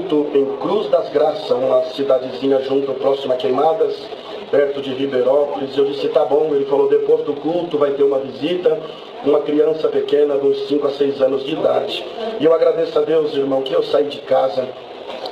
culto em Cruz das Graças, uma cidadezinha junto, próxima a Queimadas, perto de Ribeirópolis. Eu disse, tá bom. Ele falou, depois do culto vai ter uma visita, uma criança pequena de uns 5 a 6 anos de idade. E eu agradeço a Deus, irmão, que eu saí de casa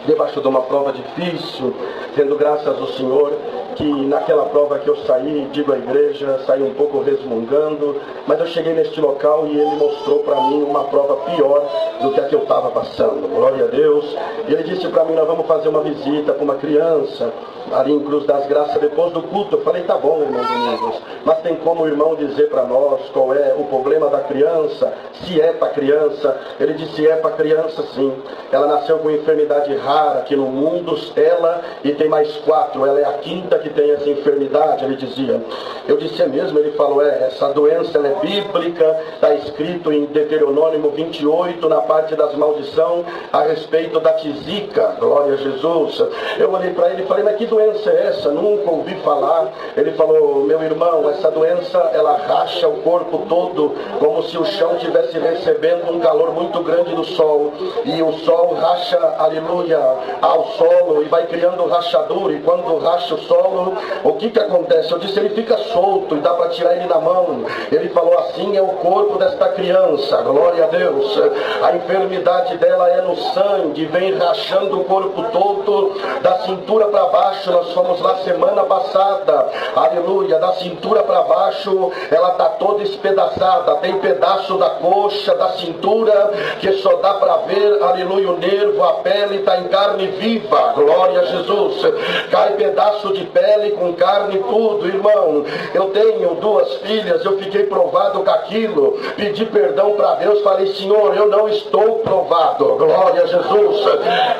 debaixo de uma prova difícil, tendo graças ao Senhor, que naquela prova que eu saí, digo à igreja, saí um pouco resmungando, mas eu cheguei neste local e ele mostrou para mim uma prova pior do que a que eu estava passando. Glória a Deus. E ele disse para mim, nós vamos fazer uma visita para uma criança ali em Cruz das Graças depois do culto. Eu falei, tá bom, irmão Domingos, mas tem como o irmão dizer para nós qual é o problema da criança? Se é para criança? Ele disse, é para criança sim. Ela nasceu com enfermidade rara aqui no mundo, ela e tem mais 4, ela é a 5ª que tem essa enfermidade, ele dizia. Eu disse, é mesmo? Ele falou, essa doença ela é bíblica, está escrito em Deuteronômio 28, na parte das maldições, a respeito da tisica. Glória a Jesus. Eu olhei para ele e falei, mas que doença é essa? Nunca ouvi falar. Ele falou, meu irmão, essa doença, ela racha o corpo todo, como se o chão estivesse recebendo um calor muito grande do sol, e o sol racha, aleluia, ao solo, e vai criando rachadura, e quando racha o solo, o que acontece? Eu disse, ele fica solto, e dá para tirar ele da mão. Ele falou, assim é o corpo desta criança, glória a Deus. A enfermidade dela é no sangue, vem rachando o corpo todo, da cintura para baixo. Nós fomos lá semana passada, aleluia, da cintura para baixo, ela está toda espedaçada, tem pedaço da coxa, da cintura, que só dá para ver, aleluia, o nervo, a pele está em carne viva, glória a Jesus. Cai pedaço de pele com carne, tudo, irmão. Eu tenho 2 filhas, eu fiquei provado com aquilo, pedi perdão para Deus, falei, Senhor, eu não estou provado, glória a Jesus,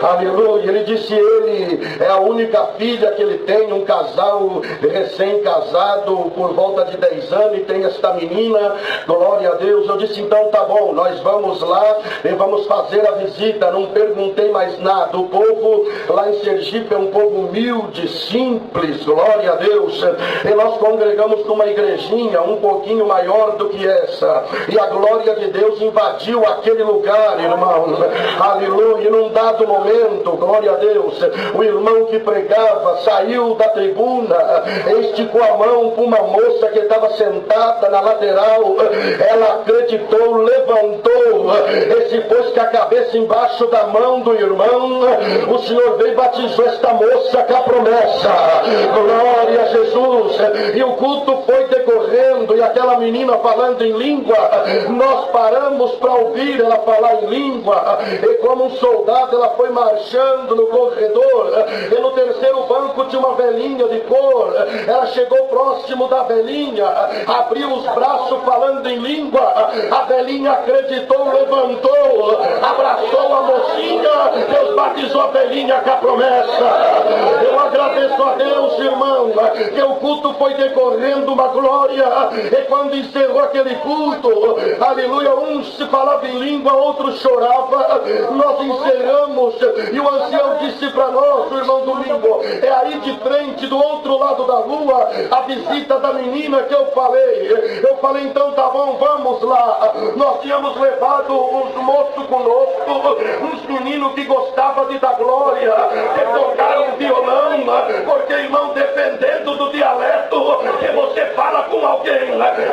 aleluia. Ele disse, ele é a única filha que ele tem, um casal recém-casado, por volta de 10 anos, e tem esta menina, glória a Deus. Eu disse, então tá bom, nós vamos lá e vamos fazer a visita. Não perguntei mais nada. O povo lá em Sergipe é um povo humilde, simples, glória a Deus. E nós congregamos numa igrejinha um pouquinho maior do que essa, e a glória de Deus invadiu aquele lugar, irmão, aleluia. E num dado momento, glória a Deus, o irmão que pregava saiu da tribuna, esticou a mão para uma moça que estava sentada na lateral. Ela acreditou, levantou e se pôs com a cabeça embaixo da mão do irmão. O Senhor veio e batizou esta moça com a promessa, glória a Jesus. E o culto foi decorrendo, e aquela menina falando em língua, nós paramos para ouvir ela falar em língua, e como um soldado ela foi marchando no corredor, e no terceiro banco tinha uma velhinha de cor. Ela chegou próximo da velhinha, abriu os braços falando em língua. A velhinha acreditou, levantou, abraçou a mocinha. Deus batizou a velhinha com a promessa. Eu agradeço a Deus, irmão, que o culto foi decorrendo uma glória, e quando encerrou aquele culto, aleluia, um se falava em língua, outro chorava. Nós encerramos, e o ancião disse para nós, o irmão Domingo, é aí de frente, do outro lado da rua, a visita da menina que eu falei. Eu falei, então tá bom, vamos lá. Nós tínhamos levado uns moços conosco, uns meninos que gostavam de dar glória, que tocaram violão, porque, irmão, dependendo do dialeto que você fala com alguém,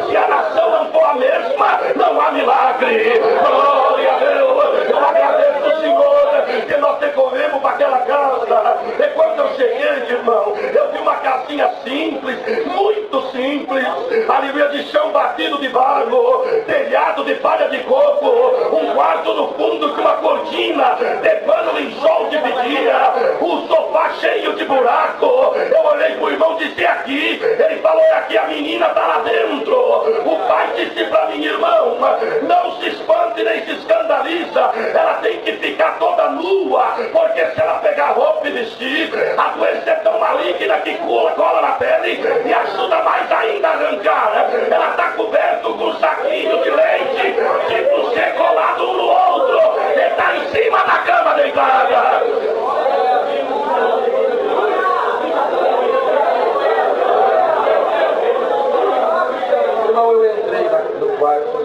se a nação não for a mesma, não há milagre. Glória a Deus. Eu agradeço ao Senhor que nós decorremos para aquela casa. E quando eu cheguei, irmão, eu vi uma casinha simples, muito simples, aleluia, de chão batido de barro, telhado de palha de coco, um quarto no fundo com uma cortina de pano lençol dividia, o sofá cheio de buraco. Eu olhei pro irmão e disse, aqui. Ele falou, aqui a menina tá lá dentro. O pai disse pra mim, irmão, não se espante nem se escandaliza, ela tem que ficar toda nua, porque se ela pegar roupa e vestir, a doença é tão maligna que cola na pele e ajuda mais ainda a arrancar. Ela tá coberto com um saquinho de leite, tipo ser colado um no outro, e tá em cima da cama deitada. Irmão, eu entrei no quarto.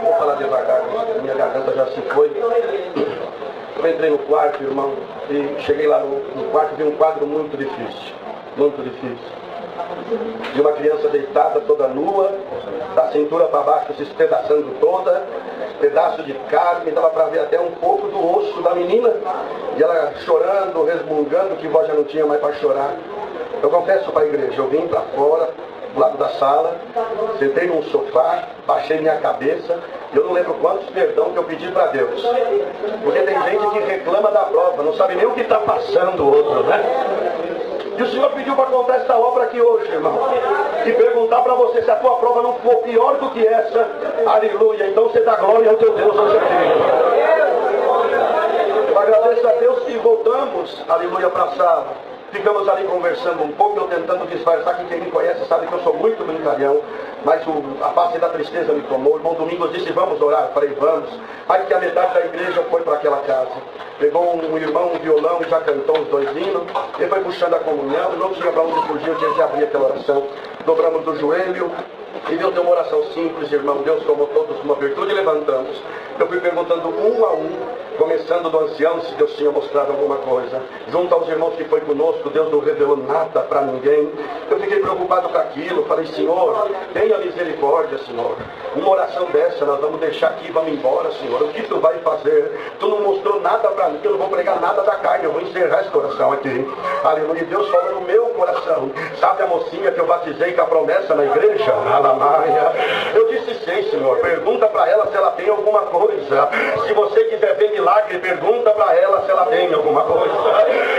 Vou falar devagar, minha garganta já se foi. Eu entrei no quarto, irmão, e cheguei lá no quarto, vi um quadro muito difícil, muito difícil. De uma criança deitada toda nua, da cintura para baixo se espedaçando toda, pedaço de carne, dava para ver até um pouco do osso da menina, e ela chorando, resmungando, que voz já não tinha mais para chorar. Eu confesso para a igreja, eu vim para fora, do lado da sala, sentei num sofá, baixei minha cabeça, e eu não lembro quantos perdão que eu pedi para Deus. Porque tem gente que reclama da prova, não sabe nem o que está passando o outro, né? E o Senhor pediu para contar esta obra aqui hoje, irmão. E perguntar para você se a tua prova não for pior do que essa. Aleluia. Então você dá glória ao teu Deus hoje aqui. Eu agradeço a Deus e voltamos, aleluia, para a sala. Ficamos ali conversando um pouco, eu tentando disfarçar, que quem me conhece sabe que eu sou muito brincalhão, mas a face da tristeza me tomou. O irmão Domingos disse, vamos orar. Eu falei, vamos. Aí que a metade da igreja foi para aquela casa. Pegou um irmão, um violão, e já cantou os 2 hinos. Ele foi puxando a comunhão, não tinha para onde fugir, eu tinha que abrir aquela oração. Dobramos do joelho, e Deus deu uma oração simples, irmão. Deus tomou todos uma virtude e levantamos. Eu fui perguntando um a um, começando do ancião, se Deus tinha mostrado alguma coisa. Junto aos irmãos que foi conosco, Deus não revelou nada para ninguém. Eu fiquei preocupado com aquilo. Falei, Senhor, tenha misericórdia, Senhor. Uma oração dessa, nós vamos deixar aqui e vamos embora, Senhor. O que tu vai fazer? Tu não mostrou nada para mim, eu não vou pregar nada da carne. Eu vou encerrar essa oração aqui. Aleluia. Deus falou no meu coração. Sabe a mocinha que eu batizei com a promessa na igreja? Alamaia. Eu disse, sim, Senhor. Pergunta para ela se ela tem alguma coisa. Se você quiser ver milagre, pergunta para ela se ela tem alguma coisa.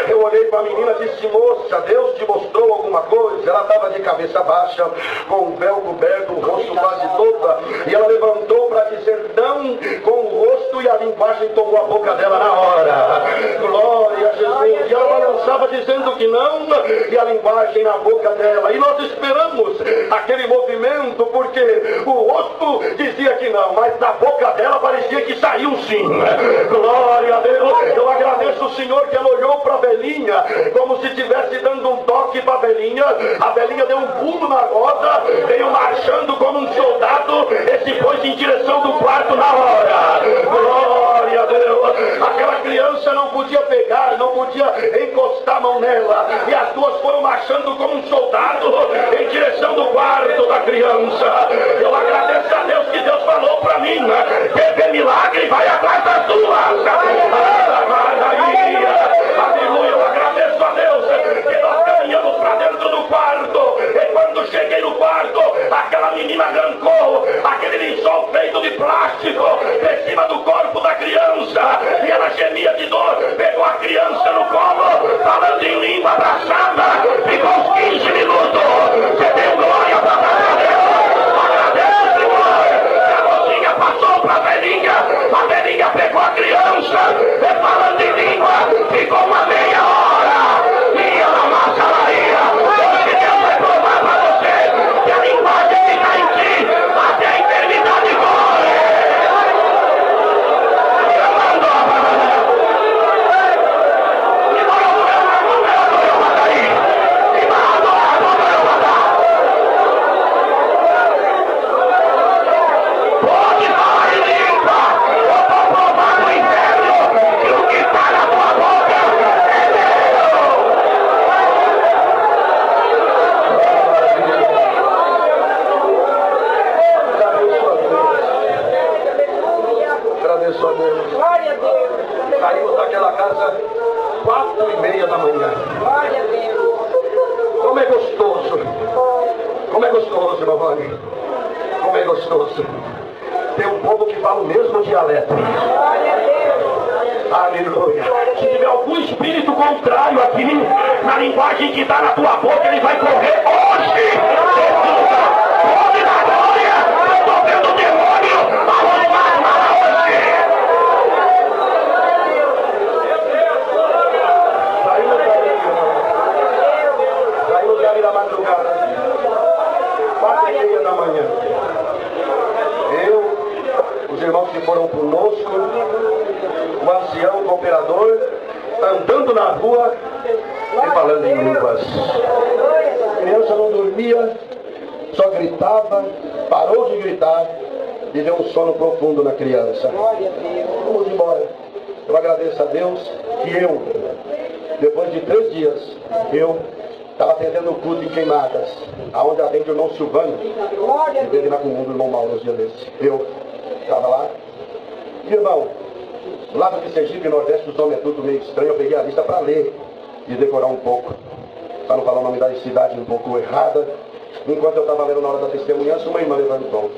Eu olhei para a menina e disse, moça, Deus te mostrou alguma coisa? Ela estava de cabeça baixa, com o véu coberto, o rosto quase toda, e ela levantou para dizer não com o rosto, e a linguagem tomou a boca dela na hora. Glória a Jesus. E ela balançava dizendo que não, e a linguagem na boca dela. E nós esperamos aquele movimento, porque o rosto dizia que não, mas da boca dela parecia que saiu um sim. Glória a Deus. Eu agradeço o Senhor que ela olhou para a velhinha como se estivesse dando um toque para a velhinha. A velhinha deu um pulo na roda, veio marchando como um soldado e se pôs em direção do quarto na hora. Glória a Deus. Aquela criança não podia pegar, não podia encostar a mão nela, e as duas foram marchando como um soldado em direção do quarto da criança. Eu agradeço a Deus que Deus falou para mim, quer ver milagre, vai atrás das duas. Aleluia, eu agradeço a Deus que nós caminhamos para dentro do quarto, e quando cheguei no quarto, aquela menina arrancou aquele lençol feito de plástico em cima do corpo da criança, e ela gemia de dor, pegou a criança no colo, falando em língua abraçada, ficou uns 15 minutos. Você deu glória para Deus, agradeço, Senhor. A mocinha passou para a velhinha pegou a criança, e falando em língua, ficou uma meia hora, e ela massa lá ia. Hoje Deus vai provar para você que a linguagem que está em ti, até a eternidade corre. Saímos daquela casa 4:30 da manhã. Como é gostoso. Como é gostoso, Giovanni. Como é gostoso. Tem um povo que fala o mesmo dialeto. Aleluia. Se tiver algum espírito contrário aqui, na linguagem que está na tua boca, ele vai correr hoje. Pode dar glória. Estou vendo o demônio. Vamos lá hoje. Saímos dali da madrugada. 4:30 da manhã. Eu, os irmãos que foram conosco, o ancião, o cooperador, andando na rua e falando em línguas. A criança não dormia, só gritava, parou de gritar e deu um sono profundo na criança. Vamos embora. Eu agradeço a Deus que depois de 3 dias, eu estava atendendo o culto em Queimadas, aonde atende o irmão Silvano, que veio lá com o mundo, o irmão Mauro, uns dias desses. Eu estava lá. E, irmão, do lado de Sergipe, Nordeste, os nomes é tudo meio estranho. Eu peguei a lista para ler e decorar um pouco, para não falar o nome da cidade um pouco errada. Enquanto eu estava lendo na hora da testemunhança, uma irmã levantou.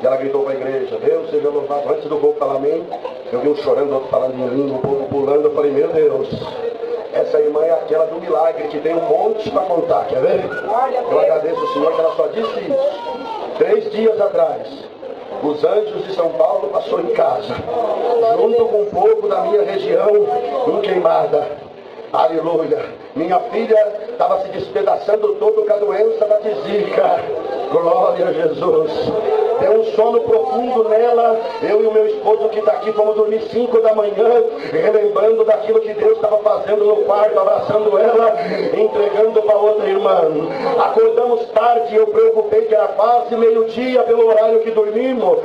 E ela gritou para a igreja: Deus seja louvado. Antes do povo falar amém, eu vi um chorando, outro falando em língua, o povo pulando. Eu falei: meu Deus, essa irmã é aquela do milagre, que tem um monte para contar, quer ver? Eu agradeço ao Senhor que ela só disse isso. 3 dias atrás, os anjos de São Paulo passou em casa, junto com o povo da minha região, em Queimada. Aleluia. Minha filha estava se despedaçando todo com a doença da zika. Glória a Jesus. Deu um sono profundo nela. Eu e o meu esposo que está aqui fomos dormir 5 da manhã, relembrando daquilo que Deus estava fazendo no quarto, abraçando ela, entregando para outra irmã. Acordamos tarde, eu preocupei que era quase meio-dia pelo horário que dormimos.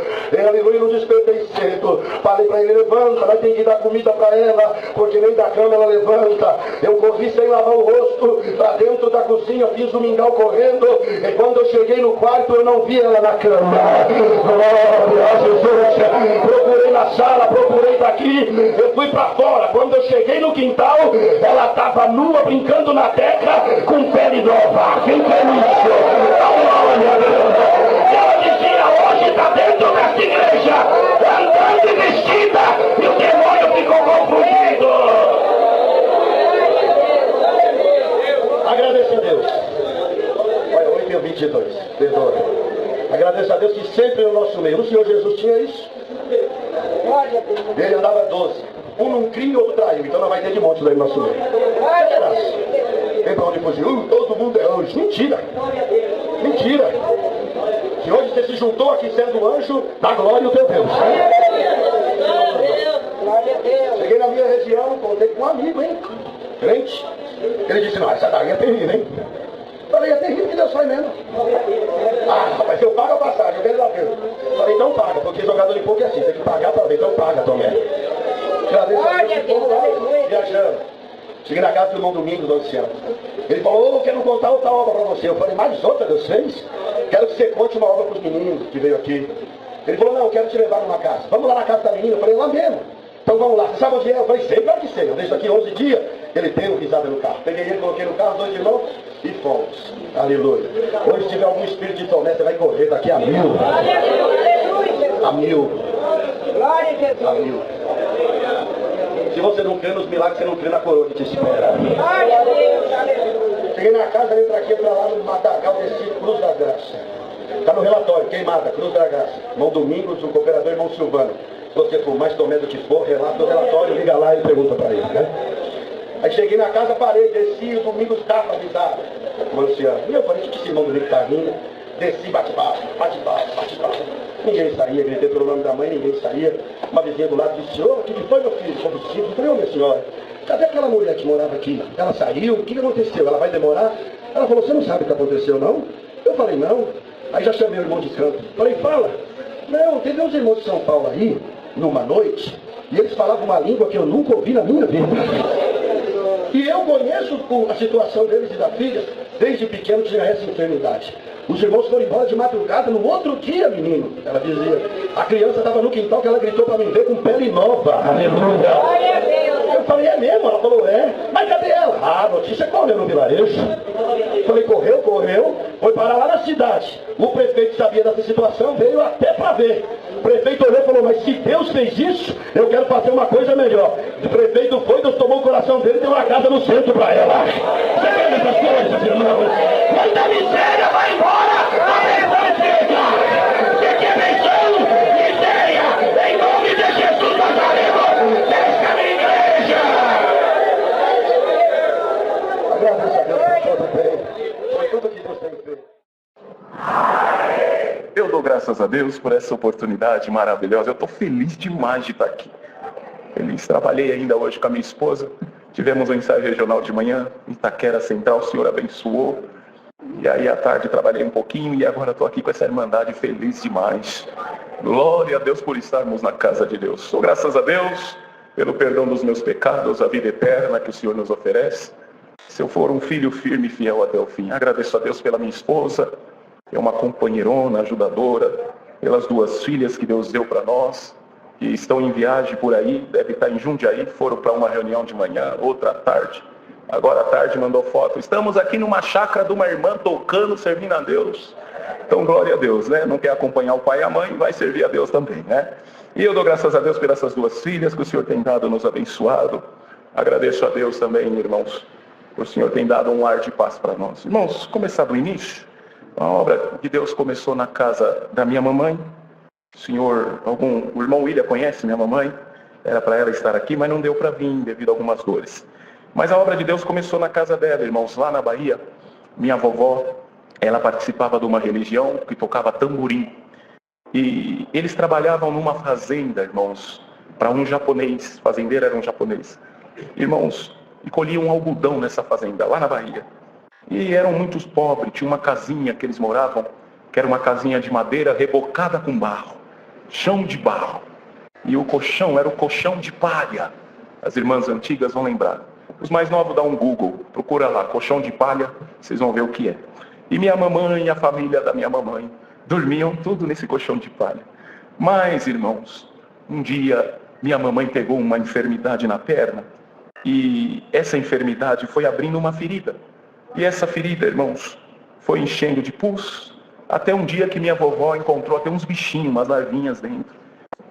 Aleluia, não despertei cedo. Falei para ele: levanta, vai ter que dar comida para ela, porque nem da cama ela levanta. Eu corri sem lavar o rosto para dentro da cozinha, fiz o mingau correndo, e quando eu cheguei no quarto eu não vi ela na cama. Glória a Jesus. Procurei na sala, procurei daqui, eu fui para fora. Quando eu cheguei no quintal, ela estava nua, brincando na teca, com pele nova. Quem quer isso? Glória a Deus. Ela dizia: hoje está dentro dessa igreja, andando e vestida, e o demônio ficou confundido. Agradeço a Deus. Olha, 8:22, perdoa. Agradeço a Deus que sempre no nosso meio. O Senhor Jesus tinha isso. Ele andava 12. Um não cria e outro traiu. Então não vai ter de monte daí no nosso meio. Tem pra onde fugir. Todo mundo é anjo. Mentira. Mentira. Se hoje você se juntou aqui sendo anjo, dá glória ao teu Deus. Cheguei na minha região, contei com um amigo, hein? Crente. Ele disse: não, essa daí é terrível, hein? Falei: é terrível que Deus faz mesmo. Ah, rapaz, eu pago a passagem, eu quero lá ver. Falei: então paga, porque jogador de pouco é assim, tem que pagar para ver, então paga, Tomé. Agradeço a Deus que foram lá viajando. Cheguei na casa do irmão Domingos, do ancião. Ele falou: eu quero contar outra obra para você. Eu falei: mais outra Deus fez? Quero que você conte uma obra para os meninos que veio aqui. Ele falou: não, eu quero te levar numa casa. Vamos lá na casa da menina. Eu falei: lá mesmo. Então vamos lá. Você sabe onde é? Eu falei: sei, claro que sei. Eu deixo aqui 11 dias. Ele deu risada no carro. Peguei ele, coloquei no carro, 2 irmãos e fomos. Aleluia. Hoje, se tiver algum espírito de Tomé, você vai correr daqui a 1000. A 1000. A 1000. Se você não crê nos milagres, você não crê na coroa que te espera. Cheguei na casa, entra aqui, pra lá no Matagal, desci Cruz da Graça. Está no relatório: Queimada, Cruz da Graça. Irmão Domingos, o cooperador, irmão Silvano. Se você for mais Tomé do que for, relata o relatório, liga lá e pergunta para ele, né? Aí cheguei na casa, parei, desci, o Domingos estava avisado. O anciano. E eu falei: o que esse irmão Domingos está rindo? Desci, bate-papo. Ninguém saía, gritei pelo nome da mãe, ninguém saía. Uma vizinha do lado disse: ô, o que foi, meu filho? Combustível. Eu falei: ô, minha senhora, cadê aquela mulher que morava aqui? Ela saiu, o que aconteceu? Ela vai demorar? Ela falou: você não sabe o que aconteceu, não? Eu falei: não. Aí já chamei o irmão de canto. Falei: fala. Não, teve uns irmãos de São Paulo aí, numa noite, e eles falavam uma língua que eu nunca ouvi na minha vida. E eu conheço a situação deles e da filha, desde pequeno tinha essa enfermidade. Os irmãos foram embora de madrugada, no outro dia, menino, ela dizia, a criança estava no quintal que ela gritou para mim ver com pele nova. Aleluia. Eu falei: é mesmo? Ela falou: é. Mas cadê ela? Ah, a notícia correu no vilarejo. Falei: correu, foi parar lá na cidade. O prefeito sabia dessa situação, veio até para ver. O prefeito olhou e falou: mas se Deus fez isso, eu quero fazer uma coisa melhor. O prefeito foi, Deus tomou o coração dele e deu uma casa no centro para ela. Você vê essas coisas, irmão? Quando a miséria vai embora, a bênção chega. Você quer bênção? Miséria, em nome de Jesus Nazareno, desce a minha igreja. Agradeço a Deus por todo bem, por tudo que Deus tem feito. Eu dou graças a Deus por essa oportunidade maravilhosa. Eu estou feliz demais de estar aqui. Feliz. Trabalhei ainda hoje com a minha esposa. Tivemos um ensaio regional de manhã, Itaquera Central, o Senhor abençoou. E aí à tarde trabalhei um pouquinho e agora estou aqui com essa irmandade, feliz demais. Glória a Deus por estarmos na casa de Deus. Dou graças a Deus pelo perdão dos meus pecados, a vida eterna que o Senhor nos oferece. Se eu for um filho firme e fiel até o fim. Agradeço a Deus pela minha esposa, que é uma companheirona, ajudadora, pelas 2 filhas que Deus deu para nós, que estão em viagem por aí, deve estar em Jundiaí, foram para uma reunião de manhã, outra à tarde. Agora à tarde mandou foto. Estamos aqui numa chácara de uma irmã tocando, servindo a Deus. Então glória a Deus, né? Não quer acompanhar o pai e a mãe, vai servir a Deus também, né? E eu dou graças a Deus por essas 2 filhas que o Senhor tem dado, nos abençoado. Agradeço a Deus também, irmãos, por o Senhor tem dado um ar de paz para nós. Irmãos, começar do início. A obra de Deus começou na casa da minha mamãe. O irmão William conhece minha mamãe. Era para ela estar aqui, mas não deu para vir devido a algumas dores. Mas a obra de Deus começou na casa dela, irmãos, lá na Bahia. Minha vovó, ela participava de uma religião que tocava tamborim. E eles trabalhavam numa fazenda, irmãos, para um japonês. Fazendeiro era um japonês. Irmãos, e colhiam algodão nessa fazenda, lá na Bahia. E eram muitos pobres, tinha uma casinha que eles moravam, que era uma casinha de madeira rebocada com barro, chão de barro. E o colchão era o colchão de palha. As irmãs antigas vão lembrar. Os mais novos dão um Google, procura lá, colchão de palha, vocês vão ver o que é. E minha mamãe e a família da minha mamãe dormiam tudo nesse colchão de palha. Mas, irmãos, um dia minha mamãe pegou uma enfermidade na perna e essa enfermidade foi abrindo uma ferida. E essa ferida, irmãos, foi enchendo de pus, até um dia que minha vovó encontrou até uns bichinhos, umas larvinhas dentro.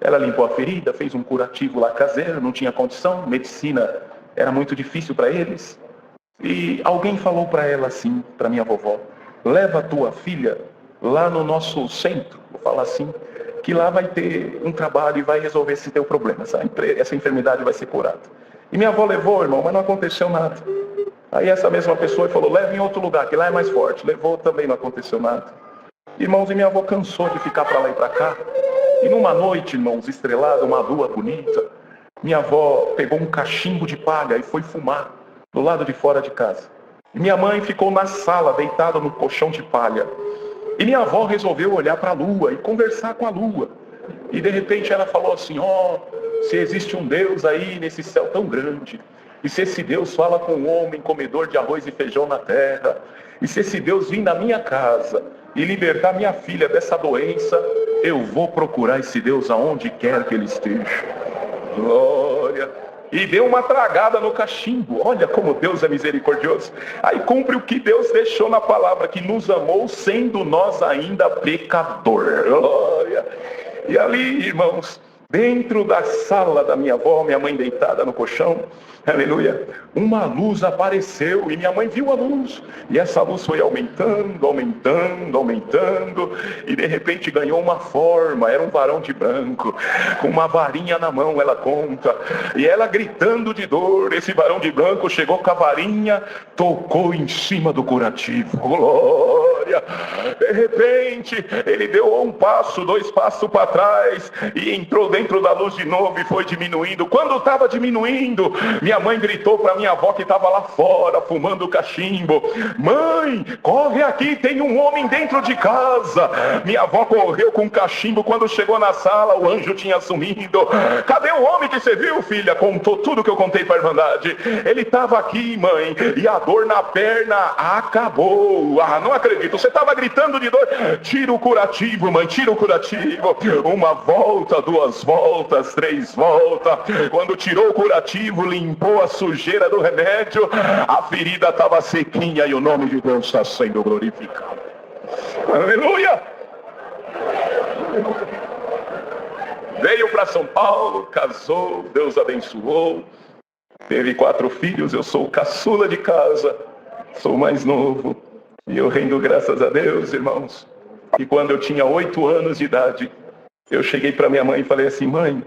Ela limpou a ferida, fez um curativo lá caseiro, não tinha condição, medicina era muito difícil para eles. E alguém falou para ela assim, para minha vovó, leva a tua filha lá no nosso centro, vou falar assim, que lá vai ter um trabalho e vai resolver esse teu problema, essa enfermidade vai ser curada. E minha avó levou, irmão, mas não aconteceu nada. Aí essa mesma pessoa falou, leva em outro lugar, que lá é mais forte. Levou, também não aconteceu nada. Irmãos, e minha avó cansou de ficar para lá e para cá. E numa noite, irmãos, estrelada, uma lua bonita, minha avó pegou um cachimbo de palha e foi fumar do lado de fora de casa. E minha mãe ficou na sala, deitada no colchão de palha. E minha avó resolveu olhar para a lua e conversar com a lua. E de repente ela falou assim, se existe um Deus aí nesse céu tão grande, e se esse Deus fala com um homem comedor de arroz e feijão na terra, e se esse Deus vir na minha casa e libertar minha filha dessa doença, eu vou procurar esse Deus aonde quer que ele esteja. Glória! E deu uma tragada no cachimbo. Olha como Deus é misericordioso. Aí cumpre o que Deus deixou na palavra, que nos amou sendo nós ainda pecador. Glória! E ali, irmãos, dentro da sala da minha avó, minha mãe deitada no colchão, aleluia, uma luz apareceu e minha mãe viu a luz. E essa luz foi aumentando, aumentando, aumentando. E de repente ganhou uma forma, era um varão de branco, com uma varinha na mão, ela conta. E ela gritando de dor, esse varão de branco chegou com a varinha, tocou em cima do curativo. Glória! De repente, ele deu um passo, 2 passos para trás, e entrou dentro da luz de novo e foi diminuindo. Quando estava diminuindo, minha mãe gritou para minha avó que estava lá fora, fumando cachimbo, mãe, corre aqui, tem um homem dentro de casa. Minha avó correu com o cachimbo, quando chegou na sala, o anjo tinha sumido. Cadê o homem que você viu, filha? Contou tudo que eu contei para a Irmandade. Ele estava aqui, mãe, e a dor na perna acabou. Ah, não acredito, você estava gritando de dor. Tira o curativo, mãe, tira o curativo. Uma volta, 2 voltas, 3 voltas. Quando tirou o curativo, limpou a sujeira do remédio, a ferida estava sequinha e o nome de Deus está sendo glorificado. Aleluia! Veio para São Paulo, casou, Deus abençoou, teve 4 filhos, eu sou o caçula de casa, sou o mais novo, e eu rendo graças a Deus, irmãos, que quando eu tinha 8 anos de idade, eu cheguei para minha mãe e falei assim, mãe,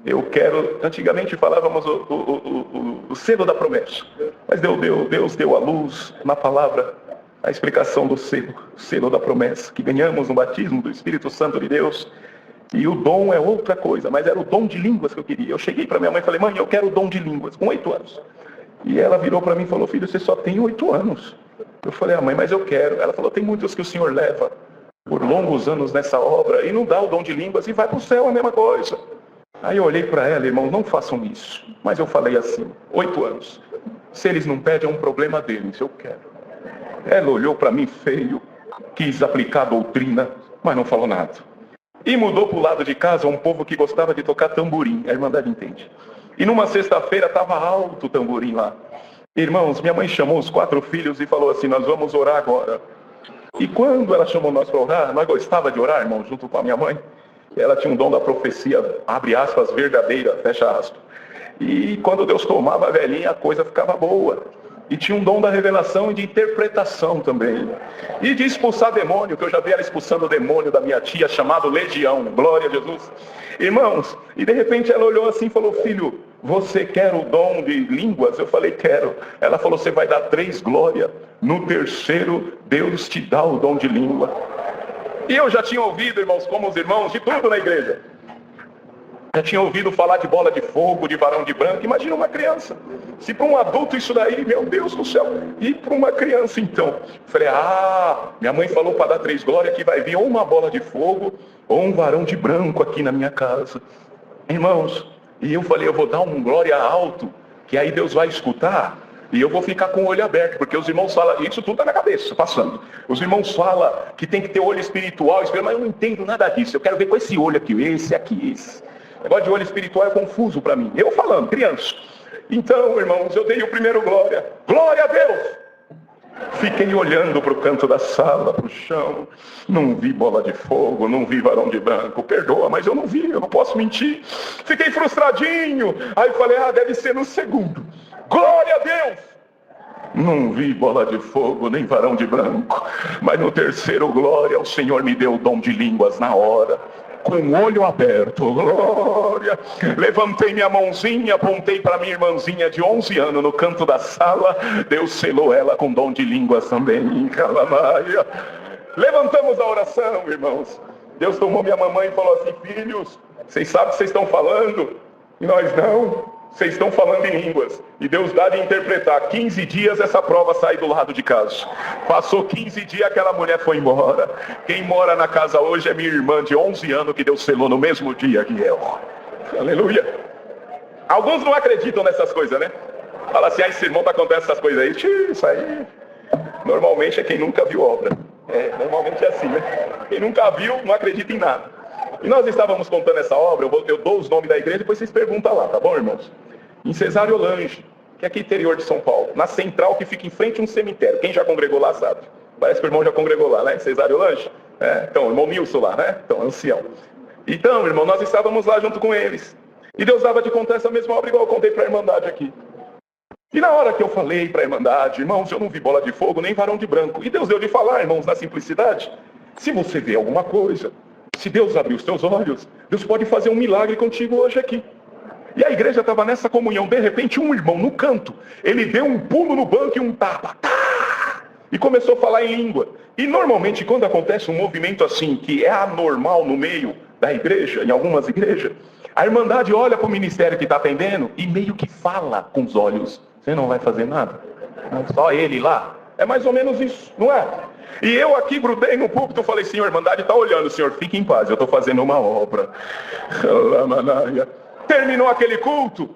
eu quero, antigamente falávamos o selo da promessa, mas Deus deu à luz na palavra a explicação do selo da promessa, que ganhamos no batismo do Espírito Santo de Deus, e o dom é outra coisa, mas era o dom de línguas que eu queria. Eu cheguei para minha mãe e falei, mãe, eu quero o dom de línguas, com 8 anos. E ela virou para mim e falou, filho, você só tem 8 anos. Eu falei, mãe, mas eu quero. Ela falou, tem muitos que o Senhor leva por longos anos nessa obra, e não dá o dom de línguas, e vai para o céu a mesma coisa. Aí eu olhei para ela, irmão, não façam isso. Mas eu falei assim, 8 anos. Se eles não pedem, é um problema deles, eu quero. Ela olhou para mim feio, quis aplicar a doutrina, mas não falou nada. E mudou para o lado de casa um povo que gostava de tocar tamborim, a Irmandade entende. E numa sexta-feira estava alto o tamborim lá. Irmãos, minha mãe chamou os 4 filhos e falou assim, nós vamos orar agora. E quando ela chamou nós para orar, nós gostava de orar, irmão, junto com a minha mãe. Ela tinha um dom da profecia, abre aspas, verdadeira, fecha aspas. E quando Deus tomava a velhinha, a coisa ficava boa. E tinha um dom da revelação e de interpretação também. E de expulsar demônio, que eu já vi ela expulsando o demônio da minha tia, chamado Legião. Glória a Jesus. Irmãos, e de repente ela olhou assim e falou, filho, você quer o dom de línguas? Eu falei, quero. Ela falou, você vai dar 3 glórias. No terceiro, Deus te dá o dom de língua. E eu já tinha ouvido, irmãos, como os irmãos, de tudo na igreja. Já tinha ouvido falar de bola de fogo, de varão de branco. Imagina uma criança. Se para um adulto isso daí, meu Deus do céu. E para uma criança então. Falei, minha mãe falou para dar 3 glórias que vai vir ou uma bola de fogo ou um varão de branco aqui na minha casa. Irmãos, e eu falei, eu vou dar um glória alto, que aí Deus vai escutar. E eu vou ficar com o olho aberto, porque os irmãos falam, isso tudo está na cabeça, passando. Os irmãos falam que tem que ter olho espiritual, mas eu não entendo nada disso. Eu quero ver com esse olho aqui, esse aqui, esse. O negócio de olho espiritual é confuso para mim. Eu falando, criança. Então, irmãos, eu dei o primeiro glória. Glória a Deus! Fiquei olhando para o canto da sala, para o chão. Não vi bola de fogo, não vi varão de branco. Perdoa, mas eu não vi, eu não posso mentir. Fiquei frustradinho. Aí falei, deve ser no segundo. Glória a Deus! Não vi bola de fogo, nem varão de branco. Mas no terceiro glória, o Senhor me deu o dom de línguas na hora. Com o olho aberto, glória. Levantei minha mãozinha, apontei para minha irmãzinha de 11 anos no canto da sala. Deus selou ela com dom de línguas também. Calamaia. Levantamos a oração, irmãos. Deus tomou minha mamãe e falou assim, filhos, vocês sabem o que vocês estão falando? E nós não. Vocês estão falando em línguas. E Deus dá de interpretar. 15 dias essa prova sai do lado de casa. Passou 15 dias, aquela mulher foi embora. Quem mora na casa hoje é minha irmã de 11 anos, que Deus selou no mesmo dia que eu. Aleluia. Alguns não acreditam nessas coisas, né? Fala assim, esse irmão está contando essas coisas aí. Isso aí, normalmente é quem nunca viu obra. Normalmente é assim, né? Quem nunca viu, não acredita em nada. E nós estávamos contando essa obra, eu dou os nomes da igreja, depois vocês perguntam lá, tá bom, irmãos? Em Cesário Lange, que é aqui interior de São Paulo, na central que fica em frente a um cemitério. Quem já congregou lá sabe. Parece que o irmão já congregou lá, né? Cesário Lange. Então, o irmão Nilson lá, né? Então, ancião. Então, irmão, nós estávamos lá junto com eles. E Deus dava de contar essa mesma obra igual eu contei para a Irmandade aqui. E na hora que eu falei para a Irmandade, irmãos, eu não vi bola de fogo nem varão de branco. E Deus deu de falar, irmãos, na simplicidade. Se você vê alguma coisa, se Deus abrir os teus olhos, Deus pode fazer um milagre contigo hoje aqui. E a igreja estava nessa comunhão. De repente, um irmão no canto, ele deu um pulo no banco e um tapa. E começou a falar em língua. E normalmente, quando acontece um movimento assim, que é anormal no meio da igreja, em algumas igrejas, a Irmandade olha para o ministério que está atendendo e meio que fala com os olhos. Você não vai fazer nada? Só ele lá. É mais ou menos isso, não é? E eu aqui grudei no púlpito e falei, senhor, a Irmandade está olhando, senhor, fique em paz, eu estou fazendo uma obra. Terminou aquele culto,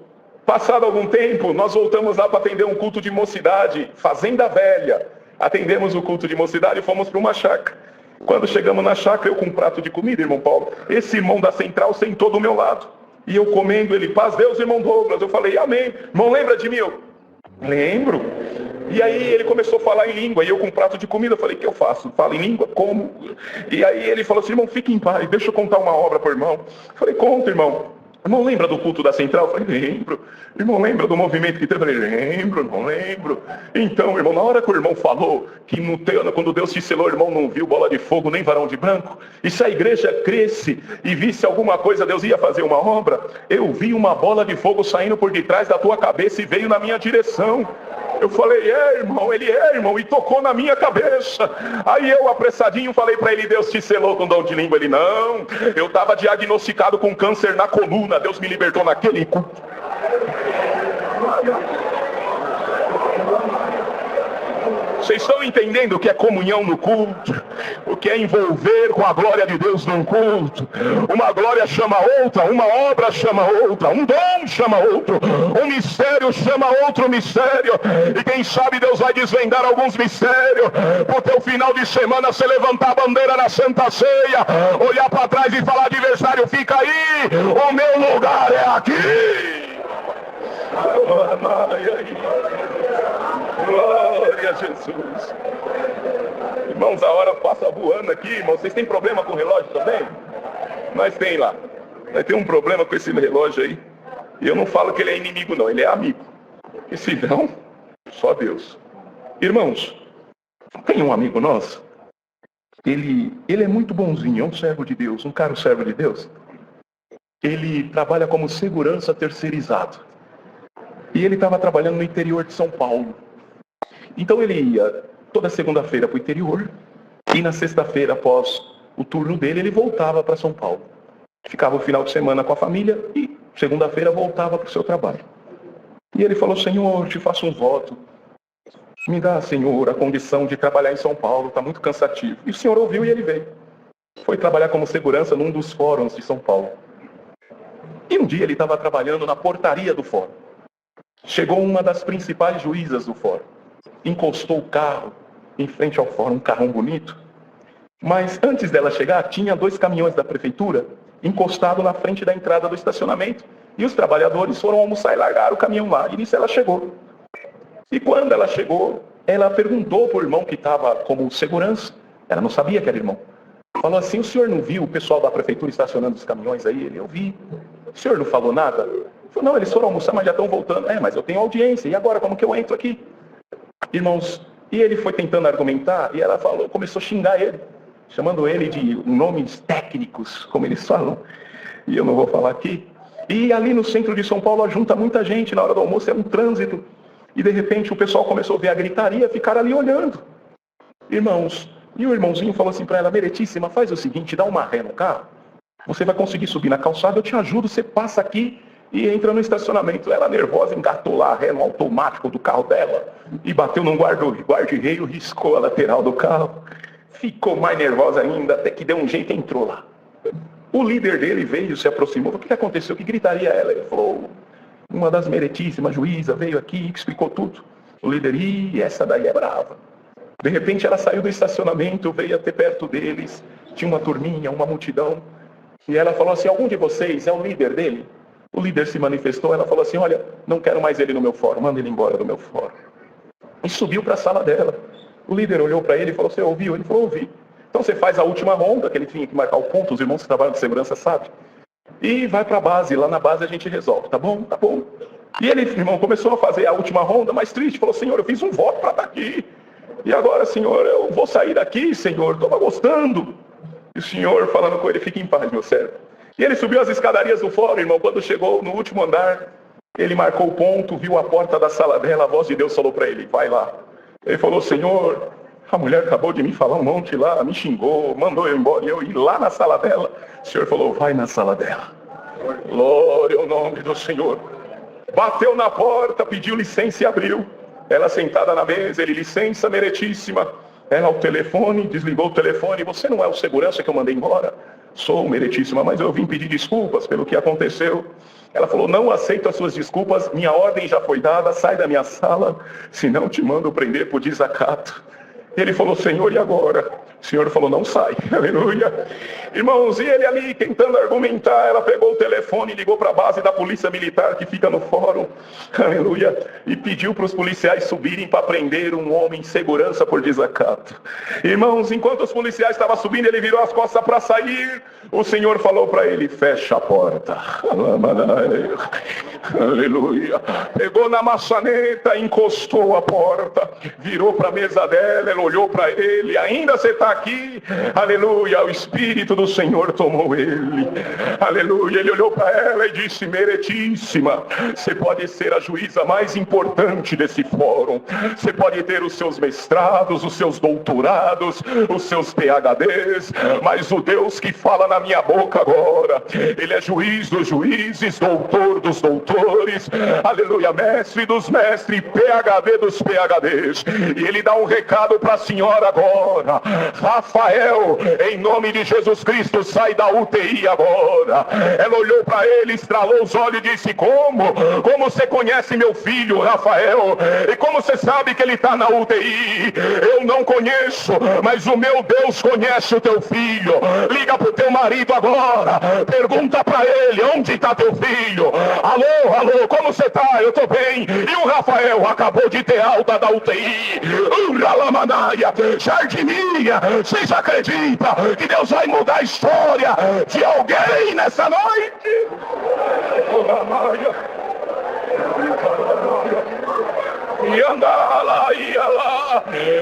passado algum tempo, nós voltamos lá para atender um culto de mocidade, Fazenda Velha. Atendemos o culto de mocidade e fomos para uma chácara. Quando chegamos na chácara, eu com um prato de comida, irmão Paulo, esse irmão da central sentou do meu lado. E eu comendo, ele, paz Deus, irmão Douglas. Eu falei, amém. Irmão, lembra de mim? Eu, lembro. E aí ele começou a falar em língua, e eu com um prato de comida, eu falei, o que eu faço? Falo em língua? Como? E aí ele falou assim, irmão, fique em paz, deixa eu contar uma obra para o irmão. Eu falei, conta, irmão. Irmão, lembra do culto da central? Eu falei, lembro. Irmão, lembra do movimento que teve? Eu falei, lembro, irmão, lembro. Então, irmão, na hora que o irmão falou que quando Deus te selou, o irmão não viu bola de fogo nem varão de branco, e se a igreja cresce e visse alguma coisa, Deus ia fazer uma obra, eu vi uma bola de fogo saindo por detrás da tua cabeça e veio na minha direção. Eu falei, irmão, ele irmão, e tocou na minha cabeça. Aí eu, apressadinho, falei para ele, Deus te selou com dom de língua. Ele, não, eu estava diagnosticado com câncer na coluna, Deus me libertou naquele culto. Vocês estão entendendo o que é comunhão no culto? O que é envolver com a glória de Deus num culto. Uma glória chama outra, uma obra chama outra, um dom chama outro, um mistério chama outro mistério. E quem sabe Deus vai desvendar alguns mistérios, porque o final de semana você levantar a bandeira na Santa Ceia, olhar para trás e falar: adversário, fica aí, o meu lugar é aqui. Glória a Jesus. Irmãos, a hora passa voando aqui, irmãos. Vocês têm problema com o relógio também? Nós tem lá. Nós temos um problema com esse relógio aí. E eu não falo que ele é inimigo não, ele é amigo. E se não, só Deus. Irmãos, tem um amigo nosso. Ele é muito bonzinho, é um servo de Deus, um caro servo de Deus. Ele trabalha como segurança terceirizado. E ele estava trabalhando no interior de São Paulo. Então ele ia toda segunda-feira para o interior. E na sexta-feira, após o turno dele, ele voltava para São Paulo. Ficava o final de semana com a família e segunda-feira voltava para o seu trabalho. E ele falou: Senhor, te faço um voto. Me dá, Senhor, a condição de trabalhar em São Paulo, está muito cansativo. E o Senhor ouviu e ele veio. Foi trabalhar como segurança num dos fóruns de São Paulo. E um dia ele estava trabalhando na portaria do fórum. Chegou uma das principais juízas do fórum. Encostou o carro em frente ao fórum, um carrão bonito. Mas antes dela chegar, tinha 2 caminhões da prefeitura encostados na frente da entrada do estacionamento. E os trabalhadores foram almoçar e largaram o caminhão lá. E nisso ela chegou. E quando ela chegou, ela perguntou para o irmão que estava como segurança. Ela não sabia que era irmão. Falou assim: o senhor não viu o pessoal da prefeitura estacionando os caminhões aí? Eu vi. O senhor não falou nada? Ele falou: não, eles foram almoçar, mas já estão voltando. Mas eu tenho audiência. E agora, como que eu entro aqui? Irmãos, e ele foi tentando argumentar, e ela falou, começou a xingar ele, chamando ele de nomes técnicos, como eles falam. E eu não vou falar aqui. E ali no centro de São Paulo, junta muita gente na hora do almoço, é um trânsito. E de repente o pessoal começou a ver a gritaria, ficar ali olhando. Irmãos, e o irmãozinho falou assim para ela: Meretíssima, faz o seguinte, dá uma ré no carro. Você vai conseguir subir na calçada, eu te ajudo, você passa aqui e entra no estacionamento. Ela, nervosa, engatou lá a ré no automático do carro dela e bateu num guarda-reio, riscou a lateral do carro. Ficou mais nervosa ainda, até que deu um jeito e entrou lá. O líder dele veio, se aproximou. O que aconteceu? Que gritaria ela? Ele falou: uma das meretíssimas juízas veio aqui, explicou tudo. O líder: e essa daí é brava. De repente ela saiu do estacionamento, veio até perto deles, tinha uma turminha, uma multidão. E ela falou assim: algum de vocês é o líder dele? O líder se manifestou, ela falou assim: olha, não quero mais ele no meu fórum, manda ele embora do meu fórum. E subiu para a sala dela. O líder olhou para ele e falou: você ouviu? Ele falou: ouvi. Então você faz a última ronda, que ele tinha que marcar o ponto, os irmãos que trabalham de segurança sabem. E vai para a base, lá na base a gente resolve, tá bom? Tá bom. E ele, irmão, começou a fazer a última ronda, mais triste, falou: Senhor, eu fiz um voto para estar aqui. E agora, Senhor, eu vou sair daqui, Senhor, estou gostando. E o Senhor falando com ele: fique em paz, meu servo. E ele subiu as escadarias do fórum, irmão. Quando chegou no último andar, ele marcou o ponto, viu a porta da sala dela, a voz de Deus falou para ele: vai lá. Ele falou: Senhor, a mulher acabou de me falar um monte lá, me xingou, mandou eu embora, e eu ir lá na sala dela. O Senhor falou: vai na sala dela. Glória ao nome do Senhor. Bateu na porta, pediu licença e abriu. Ela sentada na mesa, ele: licença, meretíssima. Ela ao telefone, desligou o telefone: você não é o segurança que eu mandei embora? Sou, meretíssima, mas eu vim pedir desculpas pelo que aconteceu. Ela falou: não aceito as suas desculpas, minha ordem já foi dada, sai da minha sala, senão te mando prender por desacato. Ele falou: Senhor, e agora? O Senhor falou: não sai. Aleluia. Irmãos, e ele ali tentando argumentar, ela pegou o telefone e ligou para a base da polícia militar que fica no fórum. Aleluia. E pediu para os policiais subirem para prender um homem em segurança por desacato. Irmãos, enquanto os policiais estavam subindo, ele virou as costas para sair. O Senhor falou para ele: fecha a porta. Aleluia. Pegou na maçaneta, encostou a porta, virou para a mesa dela, ela olhou para ele: ainda você está aqui? Aleluia. O Espírito do Senhor tomou ele. Aleluia. Ele olhou para ela e disse: meretíssima, você pode ser a juíza mais importante desse fórum. Você pode ter os seus mestrados, os seus doutorados, os seus PhDs, mas o Deus que fala na minha boca agora, Ele é juiz dos juízes, doutor dos doutores, aleluia, mestre dos mestres, PhD dos PhDs. E Ele dá um recado para a senhora agora: Rafael, em nome de Jesus Cristo, sai da UTI agora. Ela olhou para ele, estralou os olhos e disse: como você conhece meu filho, Rafael? E como você sabe que ele está na UTI? Eu não conheço, mas o meu Deus conhece o teu filho. Liga pro teu marido agora, pergunta para ele: onde está teu filho? Alô, como você está? Eu estou bem. E o Rafael acabou de ter alta da UTI. Uralamanaia, Jardininha, vocês acreditam que Deus vai mudar a história de alguém nessa noite?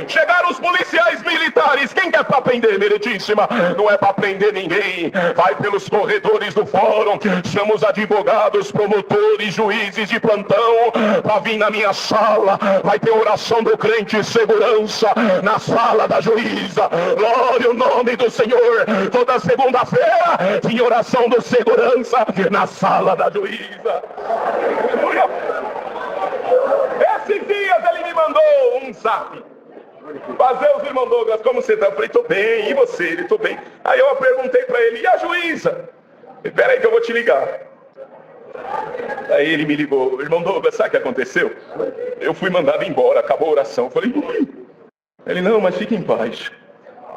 Chegaram os policiais militares. Quem quer para prender, meritíssima? Não é para prender ninguém. Vai pelos corredores do fórum, chama os advogados, promotores, juízes de plantão para vir na minha sala. Vai ter oração do crente e segurança na sala da juíza. Glória ao nome do Senhor. Toda segunda-feira tinha oração do segurança na sala da juíza. Esses dias ele me mandou um zap. Fazer os irmãos Douglas, como você está? Eu falei: tô bem. E você? Ele: tô bem. Aí eu perguntei para ele: e a juíza? Espera aí que eu vou te ligar. Aí ele me ligou: irmão Douglas, sabe o que aconteceu? Eu fui mandado embora, acabou a oração. Eu falei: ele: não, mas fique em paz.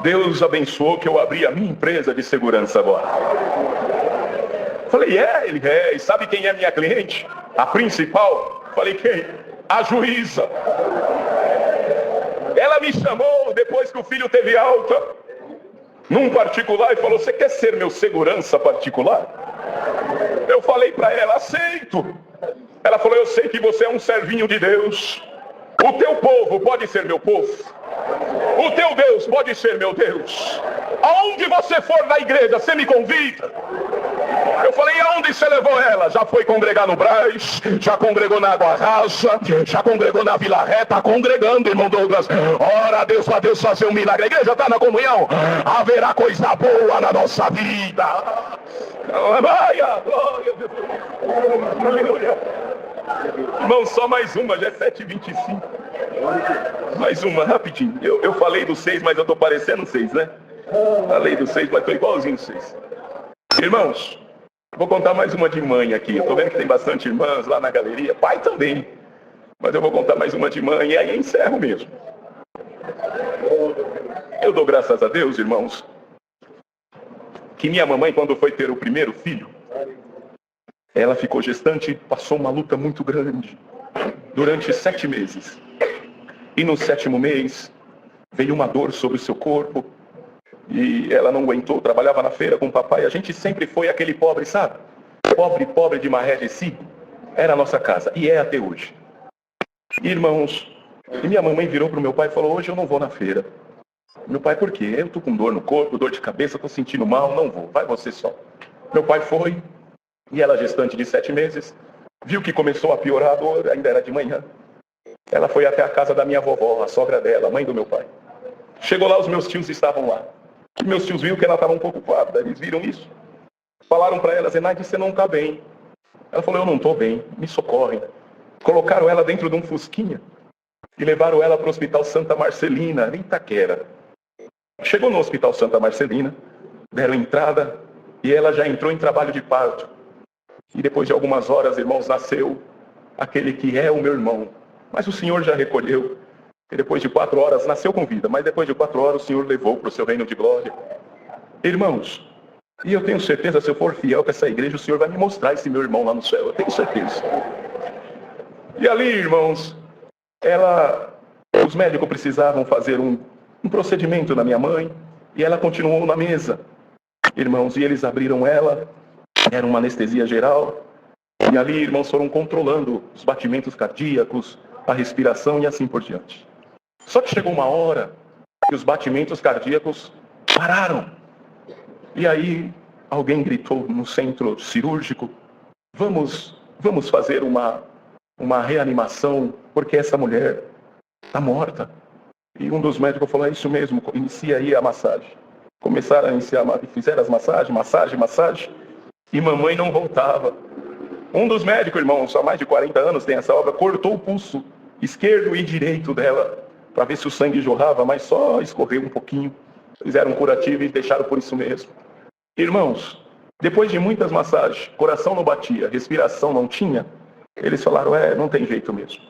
Deus abençoou que eu abri a minha empresa de segurança agora. Eu falei: ele é. E sabe quem é minha cliente? A principal? Eu falei: quem? A juíza. Ela me chamou depois que o filho teve alta, num particular, e falou: você quer ser meu segurança particular? Eu falei para ela: aceito. Ela falou: eu sei que você é um servinho de Deus. O teu povo pode ser meu povo. O teu Deus pode ser meu Deus. Aonde você for na igreja, você me convida. Eu falei: aonde você levou ela? Já foi congregar no Brás, já congregou na Água Rasa, já congregou na Vila Reta. Tá congregando, irmão Douglas. Ora a Deus, para Deus fazer um milagre. A igreja está na comunhão. Haverá coisa boa na nossa vida. Glória, aleluia. Irmão, só mais uma, já é 7h25. Mais uma, rapidinho. Eu falei do 6, mas eu estou parecendo 6, né? Falei do 6, mas estou igualzinho 6. Irmãos, vou contar mais uma de mãe aqui. Eu estou vendo que tem bastante irmãs lá na galeria. Pai também. Mas eu vou contar mais uma de mãe e aí encerro mesmo. Eu dou graças a Deus, irmãos, que minha mamãe, quando foi ter o primeiro filho, ela ficou gestante e passou uma luta muito grande durante 7 meses. E no 7º mês veio uma dor sobre o seu corpo e ela não aguentou. Trabalhava na feira com o papai. A gente sempre foi aquele pobre, sabe? Pobre de maré de si. Era a nossa casa e é até hoje. Irmãos, e minha mamãe virou para o meu pai e falou: hoje eu não vou na feira. Meu pai: por quê? Eu tô com dor no corpo, dor de cabeça, tô sentindo mal, não vou, vai você só. Meu pai foi, e ela, gestante de 7 meses, viu que começou a piorar a dor, ainda era de manhã. Ela foi até a casa da minha vovó, a sogra dela, mãe do meu pai. Chegou lá, os meus tios estavam lá. E meus tios viram que ela estava um pouco grávida, eles viram isso. Falaram para ela: Zenaide, você não está bem. Ela falou: eu não estou bem, me socorrem. Colocaram ela dentro de um fusquinha e levaram ela para o Hospital Santa Marcelina, em Itaquera. Chegou no Hospital Santa Marcelina, deram entrada e ela já entrou em trabalho de parto. E depois de algumas horas, irmãos, nasceu aquele que é o meu irmão. Mas o Senhor já recolheu. E depois de 4 horas, nasceu com vida, mas depois de 4 horas o Senhor levou para o seu reino de glória. Irmãos, e eu tenho certeza, se eu for fiel com essa igreja, o Senhor vai me mostrar esse meu irmão lá no céu. Eu tenho certeza. E ali, irmãos, os médicos precisavam fazer um procedimento na minha mãe, e ela continuou na mesa. Irmãos, e eles abriram ela, era uma anestesia geral, e ali, irmãos, foram controlando os batimentos cardíacos, a respiração e assim por diante. Só que chegou uma hora que os batimentos cardíacos pararam. E aí, alguém gritou no centro cirúrgico: vamos fazer uma reanimação, porque essa mulher está morta. E um dos médicos falou: é isso mesmo, inicia aí a massagem. Começaram a iniciar, fizeram as massagem, e mamãe não voltava. Um dos médicos, irmãos, há mais de 40 anos tem essa obra, cortou o pulso esquerdo e direito dela, para ver se o sangue jorrava, mas só escorreu um pouquinho. Fizeram um curativo e deixaram por isso mesmo. Irmãos, depois de muitas massagens, coração não batia, respiração não tinha, eles falaram, não tem jeito mesmo.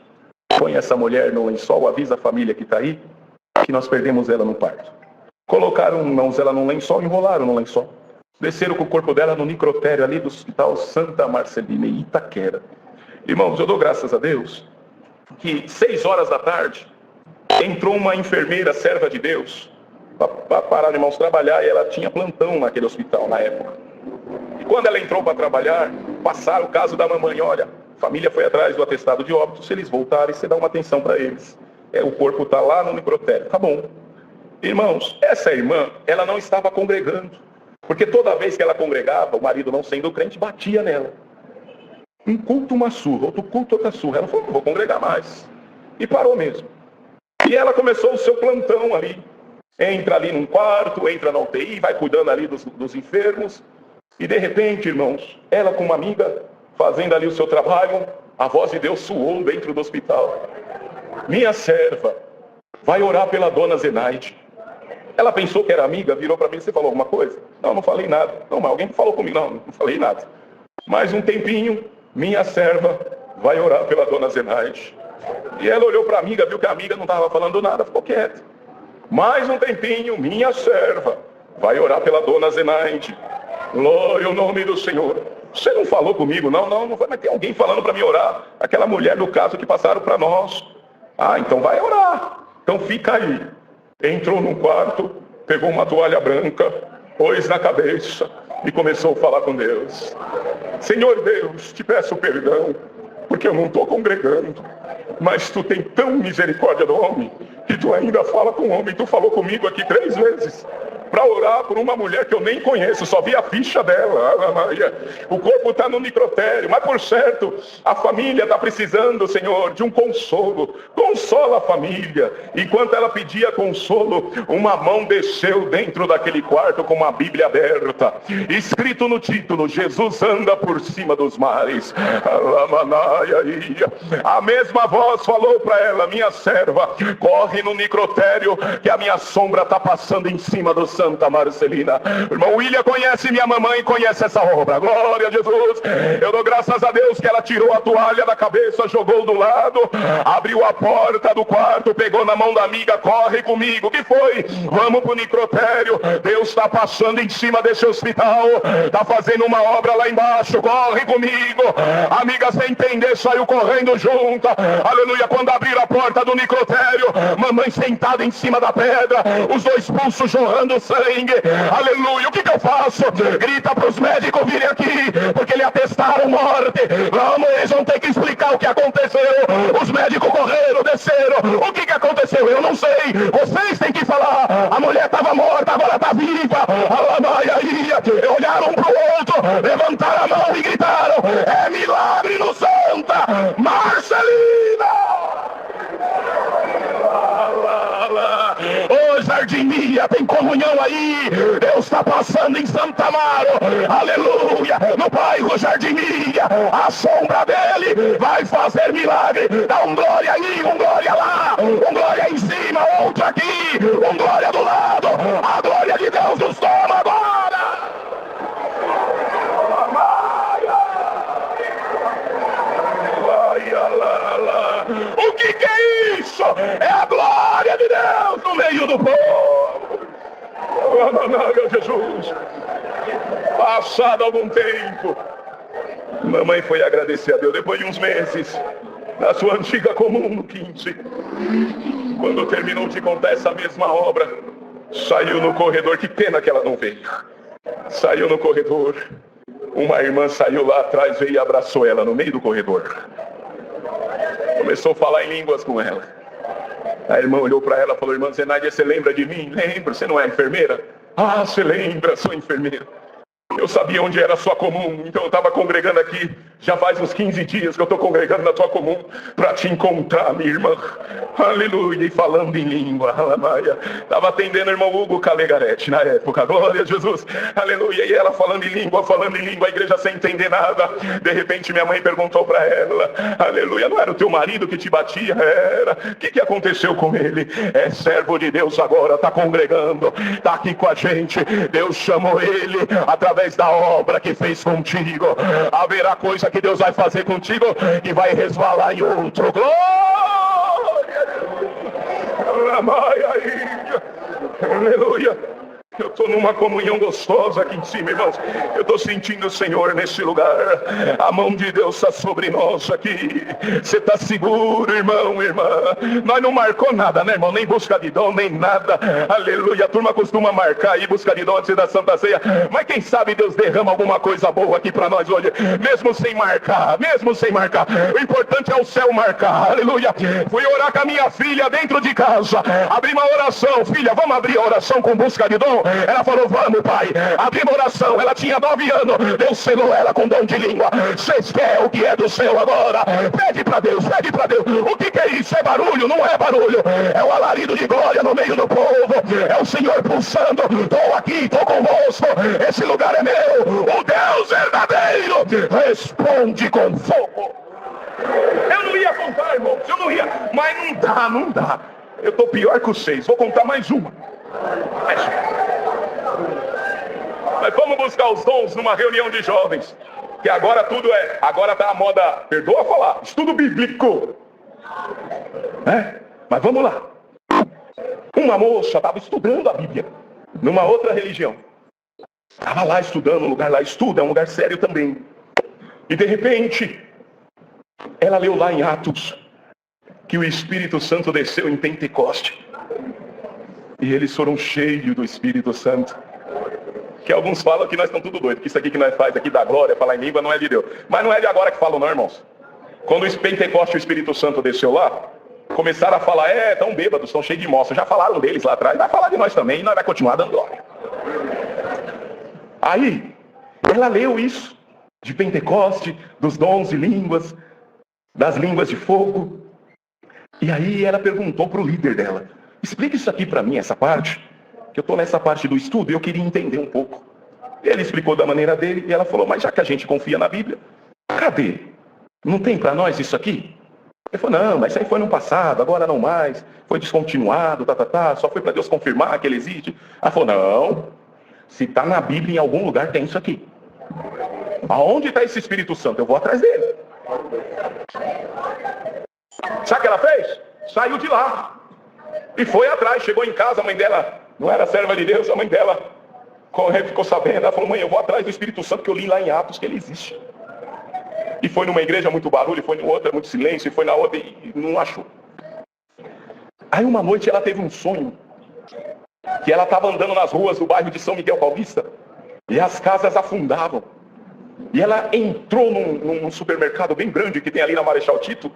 Põe essa mulher no lençol, avisa a família que está aí, que nós perdemos ela no parto. Colocaram ela num lençol, enrolaram no lençol. Desceram com o corpo dela no necrotério ali do Hospital Santa Marcelina, em Itaquera. Irmãos, eu dou graças a Deus que 6 horas da tarde entrou uma enfermeira, serva de Deus, para parar de irmãos trabalhar, e ela tinha plantão naquele hospital na época. E quando ela entrou para trabalhar, passaram o caso da mamãe, olha, a família foi atrás do atestado de óbito, se eles voltarem, você dá uma atenção para eles. O corpo está lá no necrotério, tá bom. Irmãos, essa irmã, ela não estava congregando, porque toda vez que ela congregava, o marido não sendo crente, batia nela. Um culto uma surra, outro culto outra surra. Ela falou, não vou congregar mais. E parou mesmo. E ela começou o seu plantão ali. Entra ali num quarto, entra na UTI, vai cuidando ali dos enfermos. E de repente, irmãos, ela com uma amiga, fazendo ali o seu trabalho, a voz de Deus soou dentro do hospital. Minha serva vai orar pela dona Zenaide. Ela pensou que era amiga, virou para mim, você falou alguma coisa? Não, não falei nada. Não, mas alguém falou comigo. Não falei nada. Mais um tempinho, minha serva vai orar pela dona Zenaide. E ela olhou para a amiga, viu que a amiga não estava falando nada, ficou quieta. Mais um tempinho, minha serva vai orar pela dona Zenaide. Glória ao nome do Senhor. Você não falou comigo? Não vai, mas tem alguém falando para mim orar. Aquela mulher do caso que passaram para nós. Então vai orar. Então fica aí. Entrou num quarto, pegou uma toalha branca, pôs na cabeça e começou a falar com Deus. Senhor Deus, te peço perdão, porque eu não estou congregando, mas tu tem tão misericórdia do homem, que tu ainda fala com o homem. Tu falou comigo aqui 3 vezes, para orar por uma mulher que eu nem conheço, só vi a ficha dela. O corpo está no necrotério, mas por certo, a família está precisando, Senhor, de um consolo. Consola a família. Enquanto ela pedia consolo, uma mão desceu dentro daquele quarto com uma Bíblia aberta, escrito no título, Jesus anda por cima dos mares. A mesma voz falou para ela, minha serva, corre no necrotério, que a minha sombra está passando em cima do Santa Marcelina. O irmão William conhece minha mamãe, conhece essa obra. Glória a Jesus. Eu dou graças a Deus que ela tirou a toalha da cabeça, jogou do lado, abriu a porta do quarto, pegou na mão da amiga, corre comigo. O que foi? Vamos pro necrotério. Deus está passando em cima desse hospital, está fazendo uma obra lá embaixo, corre comigo. A amiga, sem entender, saiu correndo junto. Aleluia. Quando abriram a porta do necrotério, mamãe sentada em cima da pedra, os 2 pulsos jorrando sangue. Aleluia. O que eu faço? Grita para os médicos virem aqui, porque lhe atestaram morte. Vamos, eles vão ter que explicar o que aconteceu. Os médicos correram, desceram. O que aconteceu? Eu não sei. Vocês têm que falar. A mulher estava morta, agora está viva. Olharam um para o outro, levantaram a mão e gritaram, é milagre no Santa Marcelina. Ô Jardinia, tem comunhão aí. Deus está passando em Santa Amaro. Aleluia. No bairro Jardinia, a sombra dele vai fazer milagre. Dá um glória aí, um glória lá, um glória em cima, outro aqui, um glória do lado. A glória de Deus nos toma agora. O que é isso? É a glória de Deus no meio do povo. Jesus. Passado algum tempo, mamãe foi agradecer a Deus depois de uns meses, na sua antiga comum no 15. Quando terminou de contar essa mesma obra, saiu no corredor. Que pena que ela não veio. Saiu no corredor. Uma irmã saiu lá atrás, veio e abraçou ela no meio do corredor. Começou a falar em línguas com ela. A irmã olhou para ela e falou, irmã Zenaide, você lembra de mim? Lembro, você não é enfermeira? Você lembra, sou enfermeira. Eu sabia onde era a sua comum, então eu estava congregando aqui Já faz uns 15 dias que eu estou congregando na tua comum para te encontrar, minha irmã. Aleluia. E falando em língua. Alamaia. Estava atendendo o irmão Hugo Calegarete na época. Glória a Jesus. Aleluia. E ela falando em língua, a igreja sem entender nada. De repente minha mãe perguntou para ela. Aleluia. Não era o teu marido que te batia? Era. O que aconteceu com ele? É servo de Deus agora. Está congregando. Está aqui com a gente. Deus chamou ele através da obra que fez contigo. Haverá coisa que Deus vai fazer contigo e vai resvalar em outro. Glória! Aleluia! Eu estou numa comunhão gostosa aqui em cima, irmãos. Eu estou sentindo o Senhor nesse lugar. A mão de Deus está sobre nós aqui. Você está seguro, irmão, irmã. Nós não marcou nada, né, irmão? Nem busca de dom, nem nada. Aleluia. A turma costuma marcar aí, busca de dom antes da Santa Ceia. Mas quem sabe Deus derrama alguma coisa boa aqui para nós hoje. Mesmo sem marcar, mesmo sem marcar. O importante é o céu marcar. Aleluia. Fui orar com a minha filha dentro de casa. Abri uma oração. Filha, vamos abrir a oração com busca de dom? Ela falou, vamos, pai. Abri uma oração. Ela tinha 9 anos. Deus selou ela com dom de língua. Vocês querem o que é do céu agora? Pede para Deus, pede para Deus. O que é isso? É barulho? Não é barulho. É o alarido de glória no meio do povo. É o Senhor pulsando. Estou aqui, estou convosco. Esse lugar é meu. O Deus verdadeiro responde com fogo. Eu não ia contar, irmãos. Eu não ia. Mas não dá. Eu estou pior que vocês. Vou contar mais uma. Mas vamos buscar os dons numa reunião de jovens. Que agora tudo é. Agora tá a moda, perdoa falar, estudo bíblico. Mas vamos lá. Uma moça estava estudando a Bíblia numa outra religião. Estava lá estudando, um lugar lá estuda, é um lugar sério também. E de repente, ela leu lá em Atos que o Espírito Santo desceu em Pentecoste. E eles foram cheios do Espírito Santo. Que alguns falam que nós estamos tudo doidos, que isso aqui que nós faz aqui da glória, falar em língua, não é de Deus. Mas não é de agora que falam não, irmãos. Quando o Pentecoste, o Espírito Santo desceu lá, começaram a falar, tão bêbados, estão cheios de moça. Já falaram deles lá atrás, vai falar de nós também, e nós vai continuar dando glória. Aí, ela leu isso, de Pentecoste, dos dons de línguas, das línguas de fogo. E aí ela perguntou para o líder dela, explica isso aqui para mim, essa parte, que eu estou nessa parte do estudo e eu queria entender um pouco. Ele explicou da maneira dele e ela falou, mas já que a gente confia na Bíblia, cadê? Não tem para nós isso aqui? Ele falou, não, mas isso aí foi no passado, agora não mais, foi descontinuado, só foi para Deus confirmar que ele existe. Ela falou, não, se está na Bíblia em algum lugar tem isso aqui. Aonde está esse Espírito Santo? Eu vou atrás dele. Sabe o que ela fez? Saiu de lá. E foi atrás, chegou em casa, a mãe dela não era serva de Deus, a mãe dela ficou sabendo, ela falou, mãe, eu vou atrás do Espírito Santo que eu li lá em Atos que ele existe. E foi numa igreja muito barulho, foi em outra muito silêncio, e foi na outra e não achou. Aí uma noite ela teve um sonho, que ela estava andando nas ruas do bairro de São Miguel Paulista, e as casas afundavam. E ela entrou num supermercado bem grande que tem ali na Marechal Tito,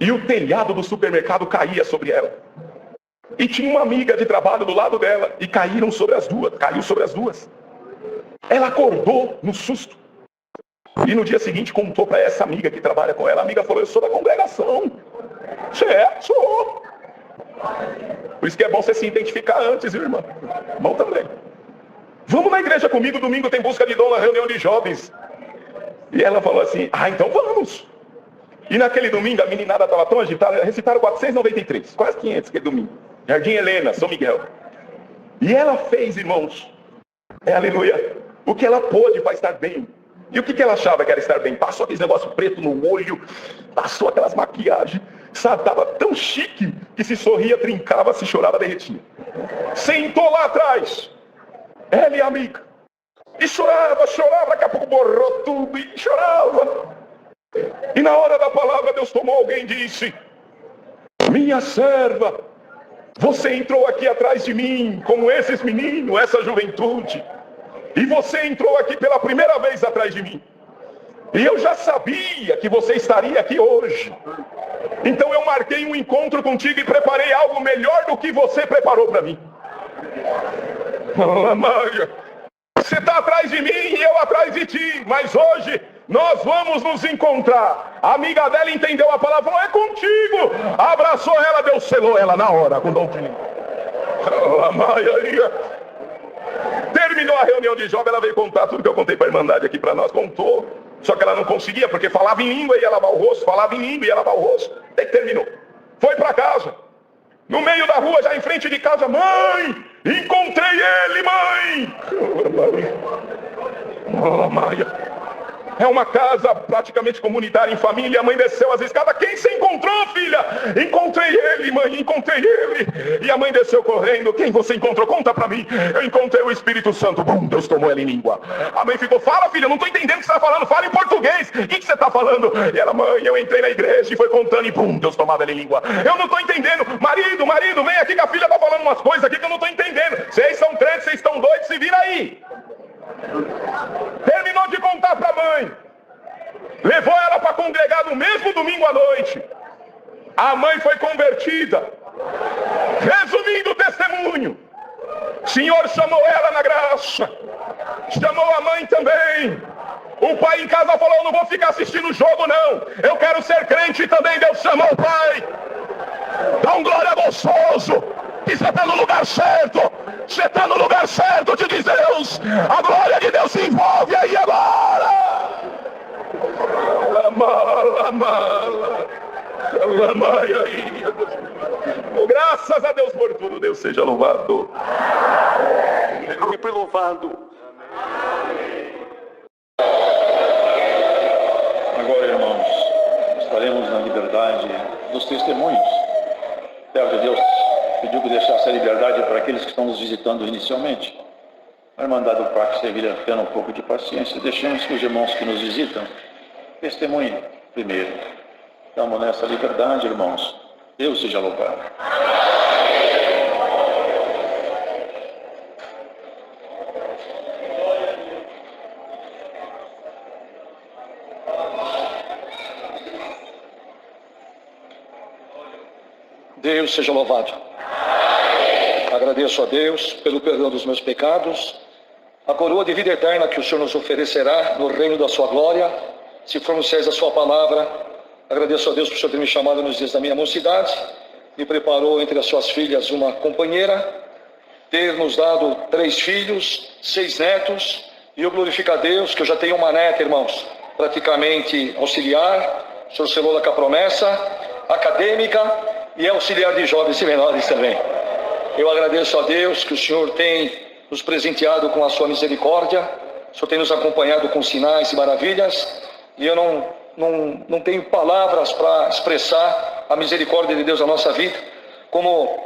e o telhado do supermercado caía sobre ela. E tinha uma amiga de trabalho do lado dela. E caiu sobre as duas. Ela acordou no susto. E no dia seguinte contou para essa amiga que trabalha com ela. A amiga falou, eu sou da congregação. Sou. Por isso que é bom você se identificar antes, viu, irmã? Bom também. Vamos na igreja comigo, domingo tem busca de dom na reunião de jovens. E ela falou assim, então vamos. E naquele domingo a meninada estava tão agitada, recitaram 493, quase 500 aquele domingo. Jardim Helena, São Miguel. E ela fez, irmãos, aleluia, o que ela pôde para estar bem. E o que ela achava que era estar bem? Passou aquele negócio preto no olho, passou aquelas maquiagens, sabe, estava tão chique que se sorria, trincava, se chorava, derretia. Sentou lá atrás, ela e a amiga, e chorava, daqui a pouco borrou tudo e chorava. E na hora da palavra Deus tomou alguém e disse, minha serva, você entrou aqui atrás de mim, como esses meninos, essa juventude. E você entrou aqui pela primeira vez atrás de mim. E eu já sabia que você estaria aqui hoje. Então eu marquei um encontro contigo e preparei algo melhor do que você preparou para mim. Você está atrás de mim e eu atrás de ti. Mas hoje nós vamos nos encontrar. A amiga dela entendeu a palavra, falou, é contigo. Abraçou ela, Deus selou ela na hora com dom de língua. Terminou a reunião de Job, ela veio contar tudo que eu contei para a Irmandade aqui para nós, contou. Só que ela não conseguia, porque falava em língua e ia lavar o rosto, falava em língua e ia lavar o rosto. Até que terminou. Foi para casa. No meio da rua, já em frente de casa, mãe, encontrei ele, mãe. Maia. É uma casa praticamente comunitária, em família. A mãe desceu as escadas. Quem você encontrou, filha? Encontrei ele, mãe, encontrei ele. E a mãe desceu correndo. Quem você encontrou? Conta pra mim. Eu encontrei o Espírito Santo. Bum, Deus tomou ela em língua. A mãe ficou, fala, filha, não tô entendendo o que você tá falando. Fala em português. O que você tá falando? E ela, mãe, eu entrei na igreja e foi contando. E bum, Deus tomava ela em língua. Eu não tô entendendo. Marido, vem aqui que a filha tá falando umas coisas aqui que eu não tô entendendo. Vocês são crentes, vocês estão doidos, se vira aí. Terminou de contar para a mãe, levou ela para congregar no mesmo domingo à noite. A mãe foi convertida. Resumindo o testemunho, o Senhor chamou ela na graça, chamou a mãe também. O pai em casa falou, eu não vou ficar assistindo o jogo não, eu quero ser crente também. Deus chamou o pai. Dá um glória gostoso, que você está no lugar certo. Você está no lugar certo, te diz Deus. A glória de Deus se envolve aí agora. Oh, graças a Deus por tudo. Deus seja louvado. Sempre louvado. Agora, irmãos, estaremos na liberdade dos testemunhos. Servo de Deus pediu que deixasse a liberdade para aqueles que estão nos visitando inicialmente. A Irmandade do Parque Sevilha, tendo um pouco de paciência, deixemos que os irmãos que nos visitam testemunhem primeiro. Estamos nessa liberdade, irmãos. Deus seja louvado. Deus seja louvado. Agradeço a Deus pelo perdão dos meus pecados, a coroa de vida eterna que o Senhor nos oferecerá no reino da sua glória, se formos fiéis à sua palavra. Agradeço a Deus por o Senhor ter me chamado nos dias da minha mocidade, me preparou entre as suas filhas uma companheira, ter nos dado 3 filhos, 6 netos, e eu glorifico a Deus que eu já tenho uma neta, irmãos, praticamente auxiliar, o Senhor selou com a promessa, acadêmica, e é auxiliar de jovens e menores também. Eu agradeço a Deus que o Senhor tem nos presenteado com a sua misericórdia, o Senhor tem nos acompanhado com sinais e maravilhas, e eu não tenho palavras para expressar a misericórdia de Deus na nossa vida, como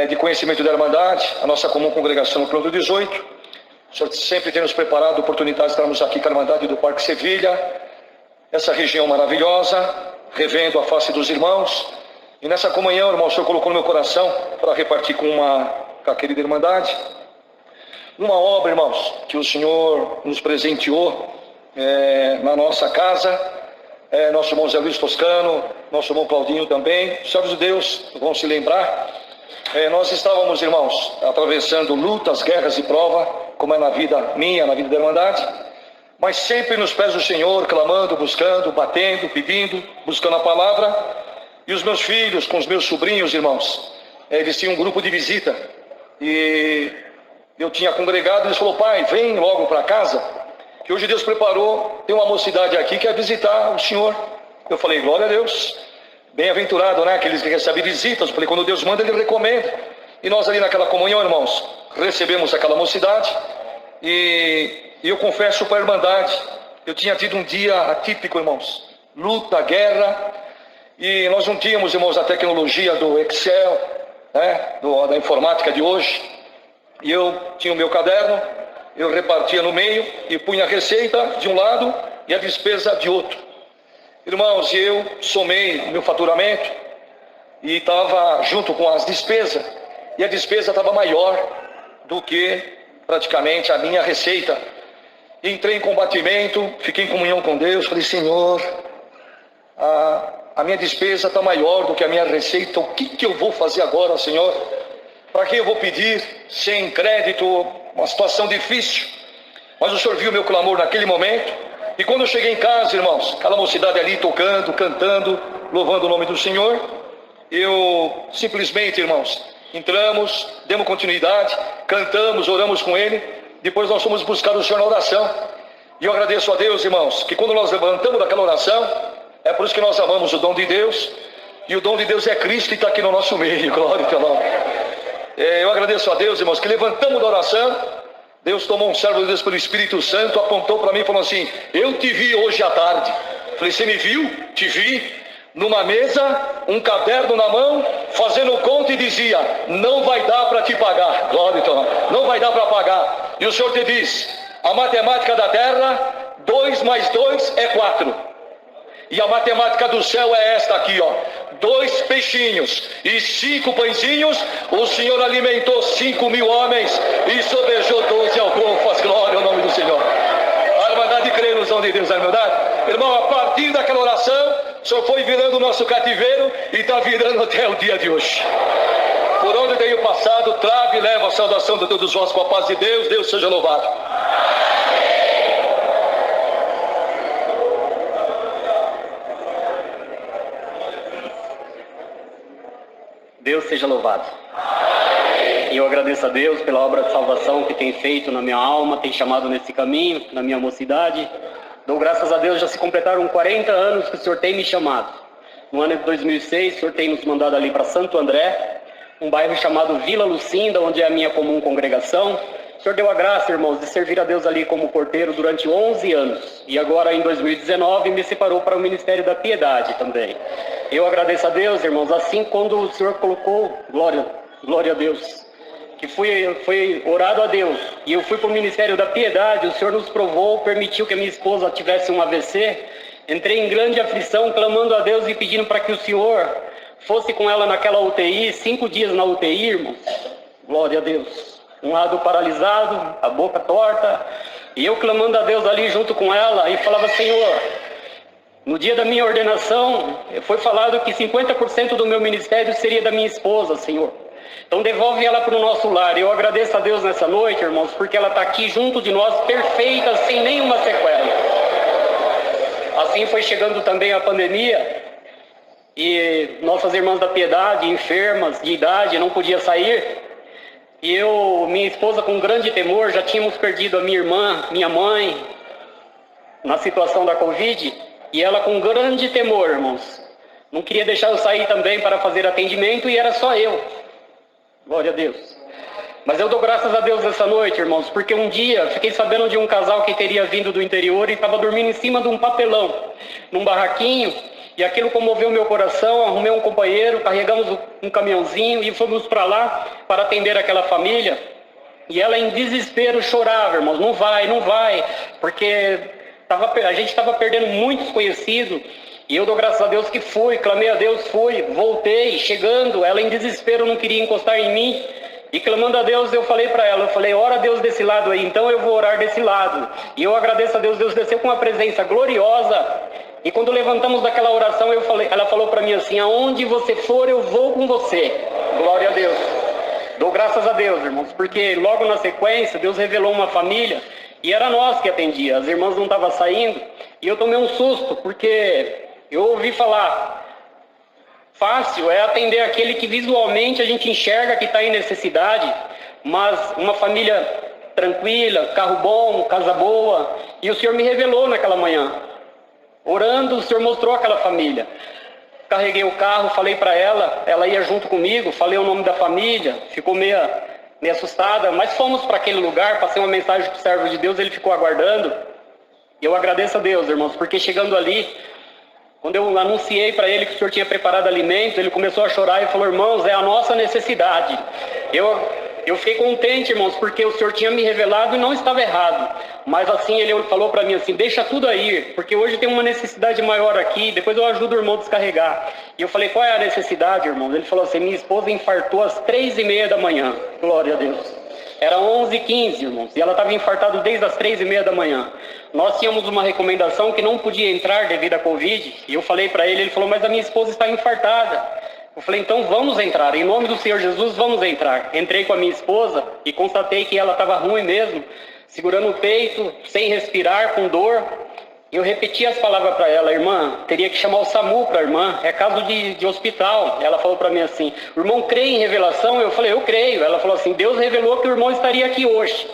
de conhecimento da Irmandade, a nossa comum congregação no quilômetro 18. O Senhor sempre tem nos preparado oportunidades de estarmos aqui com a Irmandade do Parque Sevilha, essa região maravilhosa, revendo a face dos irmãos. E nessa comunhão, irmão, o Senhor colocou no meu coração para repartir com a querida Irmandade uma obra, irmãos, que o Senhor nos presenteou na nossa casa. Nosso irmão Zé Luiz Toscano, nosso irmão Claudinho também, os servos de Deus vão se lembrar. Nós estávamos, irmãos, atravessando lutas, guerras e prova, como é na vida minha, na vida da Irmandade, mas sempre nos pés do Senhor, clamando, buscando, batendo, pedindo, buscando a palavra. E os meus filhos, com os meus sobrinhos, irmãos, eles tinham um grupo de visita. E eu tinha congregado, eles falaram, pai, vem logo para casa, que hoje Deus preparou, tem uma mocidade aqui que quer visitar o Senhor. Eu falei, glória a Deus, bem-aventurado, né? Aqueles que recebem visitas. Eu falei, quando Deus manda, Ele recomenda. E nós ali naquela comunhão, irmãos, recebemos aquela mocidade. E eu confesso para a Irmandade, eu tinha tido um dia atípico, irmãos. Luta, guerra. E nós não tínhamos, irmãos, a tecnologia do Excel, né, da informática de hoje. E eu tinha o meu caderno, eu repartia no meio e punha a receita de um lado e a despesa de outro. Irmãos, eu somei o meu faturamento e estava junto com as despesas. E a despesa estava maior do que praticamente a minha receita. Entrei em combatimento, fiquei em comunhão com Deus, falei, Senhor, a minha despesa está maior do que a minha receita, o que eu vou fazer agora, Senhor? Para quem eu vou pedir? Sem crédito, uma situação difícil. Mas o Senhor viu meu clamor naquele momento, E quando eu cheguei em casa, irmãos, aquela mocidade ali tocando, cantando, louvando o nome do Senhor, eu simplesmente, irmãos, entramos, demos continuidade, cantamos, oramos com Ele, depois nós fomos buscar o Senhor na oração. E eu agradeço a Deus, irmãos, que quando nós levantamos daquela oração, é por isso que nós amamos o dom de Deus, e o dom de Deus é Cristo que está aqui no nosso meio, glória ao teu nome. Eu agradeço a Deus, irmãos, que levantamos da oração, Deus tomou um servo de Deus pelo Espírito Santo, apontou para mim e falou assim: eu te vi hoje à tarde. Falei: você me viu? Te vi numa mesa, um caderno na mão, fazendo conta, e dizia: não vai dar para te pagar, glória ao teu nome, não vai dar para pagar. E o Senhor te diz: a matemática da terra, 2 mais 2 é 4. E a matemática do céu é esta aqui, ó: 2 peixinhos e 5 pãezinhos, o Senhor alimentou 5.000 homens e sobejou 12 alcofas, glória ao nome do Senhor. A irmandade crê no dom de Deus, a irmandade. Irmão, a partir daquela oração, o Senhor foi virando o nosso cativeiro e está virando até o dia de hoje. Por onde tenho passado, trago e levo a saudação de todos vós com a paz de Deus. Deus seja louvado. Deus seja louvado. E eu agradeço a Deus pela obra de salvação que tem feito na minha alma, tem chamado nesse caminho, na minha mocidade. Dou graças a Deus, já se completaram 40 anos que o Senhor tem me chamado. No ano de 2006, o Senhor tem nos mandado ali para Santo André, um bairro chamado Vila Lucinda, onde é a minha comum congregação. O Senhor deu a graça, irmãos, de servir a Deus ali como porteiro durante 11 anos. E agora, em 2019, me separou para o Ministério da Piedade também. Eu agradeço a Deus, irmãos, assim quando o Senhor colocou, glória a Deus, que foi orado a Deus, e eu fui para o Ministério da Piedade, o Senhor nos provou, permitiu que a minha esposa tivesse um AVC, entrei em grande aflição, clamando a Deus e pedindo para que o Senhor fosse com ela naquela UTI, 5 dias na UTI, irmãos, glória a Deus, um lado paralisado, a boca torta, e eu clamando a Deus ali junto com ela, e falava: Senhor, no dia da minha ordenação, foi falado que 50% do meu ministério seria da minha esposa, Senhor. Então devolve ela para o nosso lar. Eu agradeço a Deus nessa noite, irmãos, porque ela está aqui junto de nós, perfeita, sem nenhuma sequela. Assim foi chegando também a pandemia, e nossas irmãs da Piedade, enfermas, de idade, não podia sair. E eu, minha esposa, com grande temor, já tínhamos perdido a minha irmã, minha mãe, na situação da Covid, e ela com grande temor, irmãos, não queria deixar eu sair também para fazer atendimento, e era só eu. Glória a Deus. Mas eu dou graças a Deus nessa noite, irmãos, porque um dia fiquei sabendo de um casal que teria vindo do interior e estava dormindo em cima de um papelão, num barraquinho, e aquilo comoveu meu coração. Arrumei um companheiro, carregamos um caminhãozinho e fomos para lá para atender aquela família. E ela em desespero chorava, irmãos: não vai, porque a gente estava perdendo muitos conhecidos. E eu dou graças a Deus que fui, clamei a Deus, fui, voltei, chegando, ela em desespero não queria encostar em mim, e clamando a Deus, eu falei para ela, ora a Deus desse lado aí, então eu vou orar desse lado. E eu agradeço a Deus, Deus desceu com uma presença gloriosa, e quando levantamos daquela oração, ela falou para mim assim: aonde você for, eu vou com você. Glória a Deus. Dou graças a Deus, irmãos, porque logo na sequência, Deus revelou uma família, e era nós que atendia, as irmãs não estavam saindo, e eu tomei um susto, porque eu ouvi falar: fácil é atender aquele que visualmente a gente enxerga que está em necessidade, mas uma família tranquila, carro bom, casa boa. E o Senhor me revelou naquela manhã, orando, o Senhor mostrou aquela família. Carreguei o carro, falei para ela, ela ia junto comigo, falei o nome da família, ficou meio assustada, mas fomos para aquele lugar, passei uma mensagem para o servo de Deus, ele ficou aguardando. E eu agradeço a Deus, irmãos, porque chegando ali, quando eu anunciei para ele que o Senhor tinha preparado alimentos, ele começou a chorar e falou: irmãos, é a nossa necessidade. Eu fiquei contente, irmãos, porque o Senhor tinha me revelado e não estava errado. Mas assim, ele falou para mim assim: deixa tudo aí, porque hoje tem uma necessidade maior aqui, depois eu ajudo o irmão a descarregar. E eu falei: qual é a necessidade, irmãos? Ele falou assim: minha esposa infartou às 3h30 da manhã. Glória a Deus. Era 11h15, irmãos, e ela estava infartada desde as 3h30 da manhã. Nós tínhamos uma recomendação que não podia entrar devido à Covid, e eu falei para ele falou: mas a minha esposa está infartada. Eu falei: então vamos entrar, em nome do Senhor Jesus, vamos entrar. Entrei com a minha esposa e constatei que ela estava ruim mesmo, segurando o peito, sem respirar, com dor. Eu repeti as palavras para ela: irmã, teria que chamar o SAMU para a irmã, é caso de hospital. Ela falou para mim assim: o irmão crê em revelação? Eu falei: eu creio. Ela falou assim: Deus revelou que o irmão estaria aqui hoje,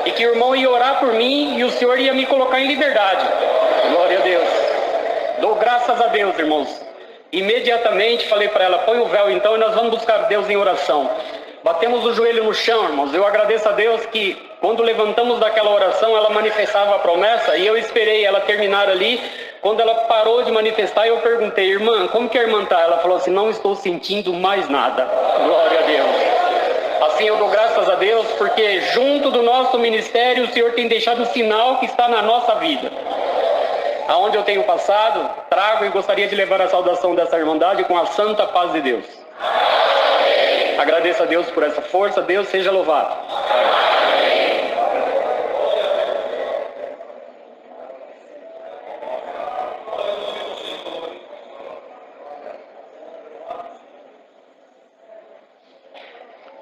e que o irmão ia orar por mim e o Senhor ia me colocar em liberdade. Glória a Deus. Dou graças a Deus, irmãos. Imediatamente falei para ela: põe o véu então e nós vamos buscar Deus em oração. Batemos o joelho no chão, irmãos. Eu agradeço a Deus que quando levantamos daquela oração, ela manifestava a promessa, e eu esperei ela terminar ali. Quando ela parou de manifestar, eu perguntei: irmã, como que a irmã está? Ela falou assim: não estou sentindo mais nada. Glória a Deus. Assim eu dou graças a Deus, porque junto do nosso ministério, o Senhor tem deixado o sinal que está na nossa vida. Aonde eu tenho passado, trago e gostaria de levar a saudação dessa irmandade com a santa paz de Deus. Agradeço a Deus por essa força. Deus seja louvado.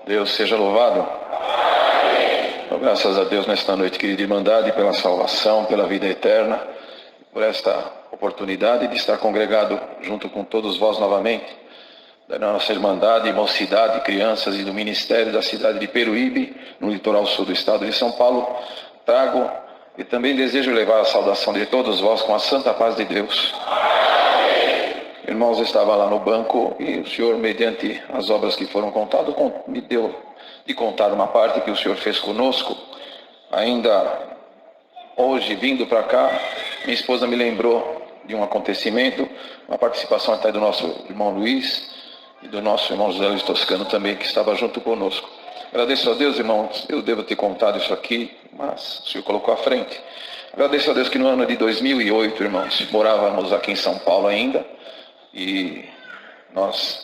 Deus seja louvado. Então, graças a Deus nesta noite, querida irmandade, pela salvação, pela vida eterna, por esta oportunidade de estar congregado junto com todos vós novamente, da nossa irmandade, mocidade, crianças e do ministério da cidade de Peruíbe, no litoral sul do estado de São Paulo. Trago e também desejo levar a saudação de todos vós com a santa paz de Deus. Irmãos, eu estava lá no banco e o Senhor, mediante as obras que foram contadas, me deu de contar uma parte que o Senhor fez conosco. Ainda hoje, vindo para cá, minha esposa me lembrou de um acontecimento, uma participação até do nosso irmão Luiz e do nosso irmão José Luiz Toscano também, que estava junto conosco. Agradeço a Deus, irmãos, eu devo ter contado isso aqui, mas o Senhor colocou à frente. Agradeço a Deus que no ano de 2008, irmãos, morávamos aqui em São Paulo ainda, e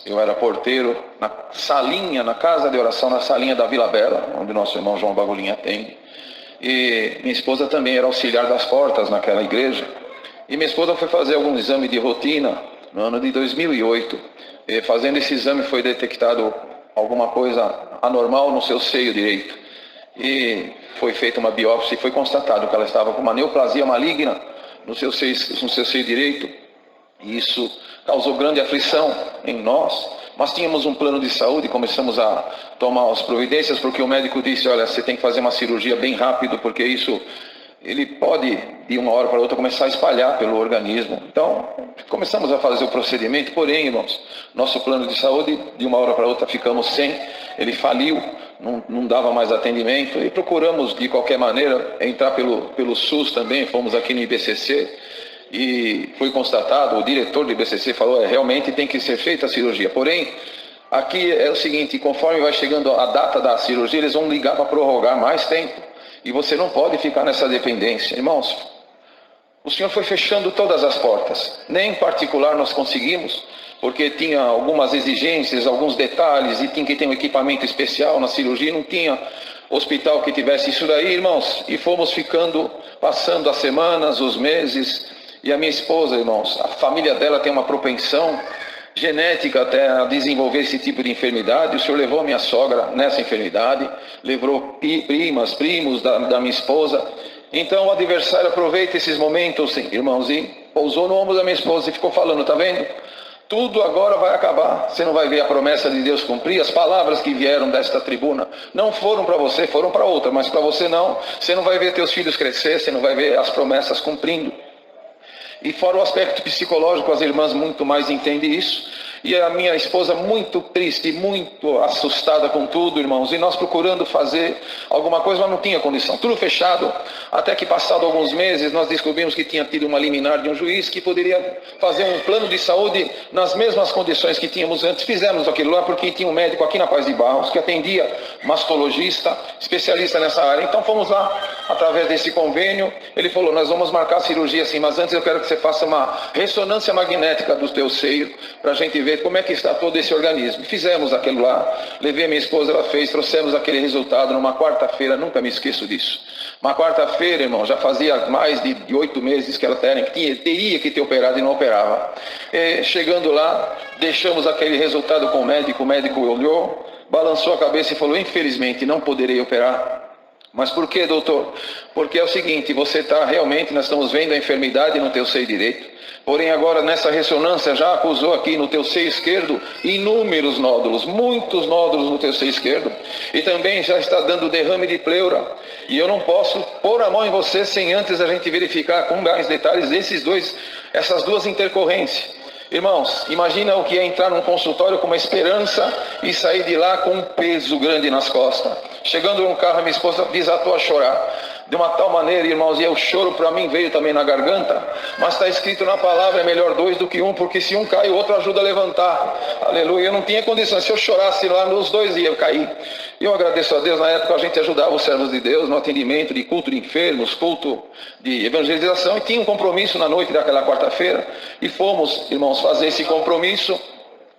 eu era porteiro na salinha, na casa de oração, na salinha da Vila Bela, onde nosso irmão João Bagulhinha atende. E minha esposa também era auxiliar das portas naquela igreja. E minha esposa foi fazer algum exame de rotina no ano de 2008. E fazendo esse exame foi detectado alguma coisa anormal no seu seio direito. E foi feita uma biópsia e foi constatado que ela estava com uma neoplasia maligna no seu seio direito. E isso causou grande aflição em nós. Mas tínhamos um plano de saúde e começamos a tomar as providências, porque o médico disse: olha, você tem que fazer uma cirurgia bem rápido, porque isso, ele pode, de uma hora para outra, começar a espalhar pelo organismo. Então, começamos a fazer o procedimento, porém, irmãos, nosso plano de saúde, de uma hora para outra, ficamos sem, ele faliu, não dava mais atendimento, e procuramos, de qualquer maneira, entrar pelo SUS também, fomos aqui no IBCC, e foi constatado, o diretor do IBCC falou: realmente tem que ser feita a cirurgia. Porém, aqui é o seguinte, conforme vai chegando a data da cirurgia, eles vão ligar para prorrogar mais tempo. E você não pode ficar nessa dependência. Irmãos, o Senhor foi fechando todas as portas. Nem em particular nós conseguimos, porque tinha algumas exigências, alguns detalhes, e tinha que ter um equipamento especial na cirurgia, não tinha hospital que tivesse isso daí, irmãos. E fomos passando as semanas, os meses. E a minha esposa, irmãos, a família dela tem uma propensão genética até a desenvolver esse tipo de enfermidade. O Senhor levou minha sogra nessa enfermidade, levou primos da minha esposa. Então o adversário aproveita esses momentos, irmãos, e pousou no ombro da minha esposa e ficou falando: tá vendo? Tudo agora vai acabar, você não vai ver a promessa de Deus cumprir. As palavras que vieram desta tribuna não foram para você, foram para outra, mas para você não. Você não vai ver teus filhos crescer, você não vai ver as promessas cumprindo. E fora o aspecto psicológico, as irmãs muito mais entendem isso. E a minha esposa muito triste, muito assustada com tudo, irmãos. E nós procurando fazer alguma coisa, mas não tinha condição. Tudo fechado. Até que passado alguns meses, nós descobrimos que tinha tido uma liminar de um juiz que poderia fazer um plano de saúde nas mesmas condições que tínhamos antes. Fizemos aquilo lá porque tinha um médico aqui na Paz de Barros que atendia, mastologista, especialista nessa área. Então fomos lá, através desse convênio. Ele falou: nós vamos marcar a cirurgia sim, mas antes eu quero que você faça uma ressonância magnética do teu seio, para a gente ver como é que está todo esse organismo. Fizemos aquilo lá, levei a minha esposa, ela fez, trouxemos aquele resultado numa quarta-feira, nunca me esqueço disso. Uma quarta-feira, irmão, já fazia mais de 8 meses que ela teria que ter operado e não operava. Chegando lá, deixamos aquele resultado com o médico olhou, balançou a cabeça e falou: infelizmente não poderei operar, Mas por que, doutor? Porque é o seguinte, você está realmente, nós estamos vendo a enfermidade no teu seio direito, porém agora nessa ressonância já acusou aqui no teu seio esquerdo inúmeros nódulos, muitos nódulos no teu seio esquerdo, e também já está dando derrame de pleura, e eu não posso pôr a mão em você sem antes a gente verificar com mais detalhes essas duas intercorrências. Irmãos, imagina o que é entrar num consultório com uma esperança e sair de lá com um peso grande nas costas. Chegando num carro, a minha esposa desatou a chorar. De uma tal maneira, irmãos, e o choro para mim veio também na garganta, mas está escrito na palavra, é melhor dois do que um, porque se um cai, o outro ajuda a levantar. Aleluia, eu não tinha condições, se eu chorasse lá, os dois iam cair. E eu agradeço a Deus, na época a gente ajudava os servos de Deus no atendimento de culto de enfermos, culto de evangelização, e tinha um compromisso na noite daquela quarta-feira, e fomos, irmãos, fazer esse compromisso.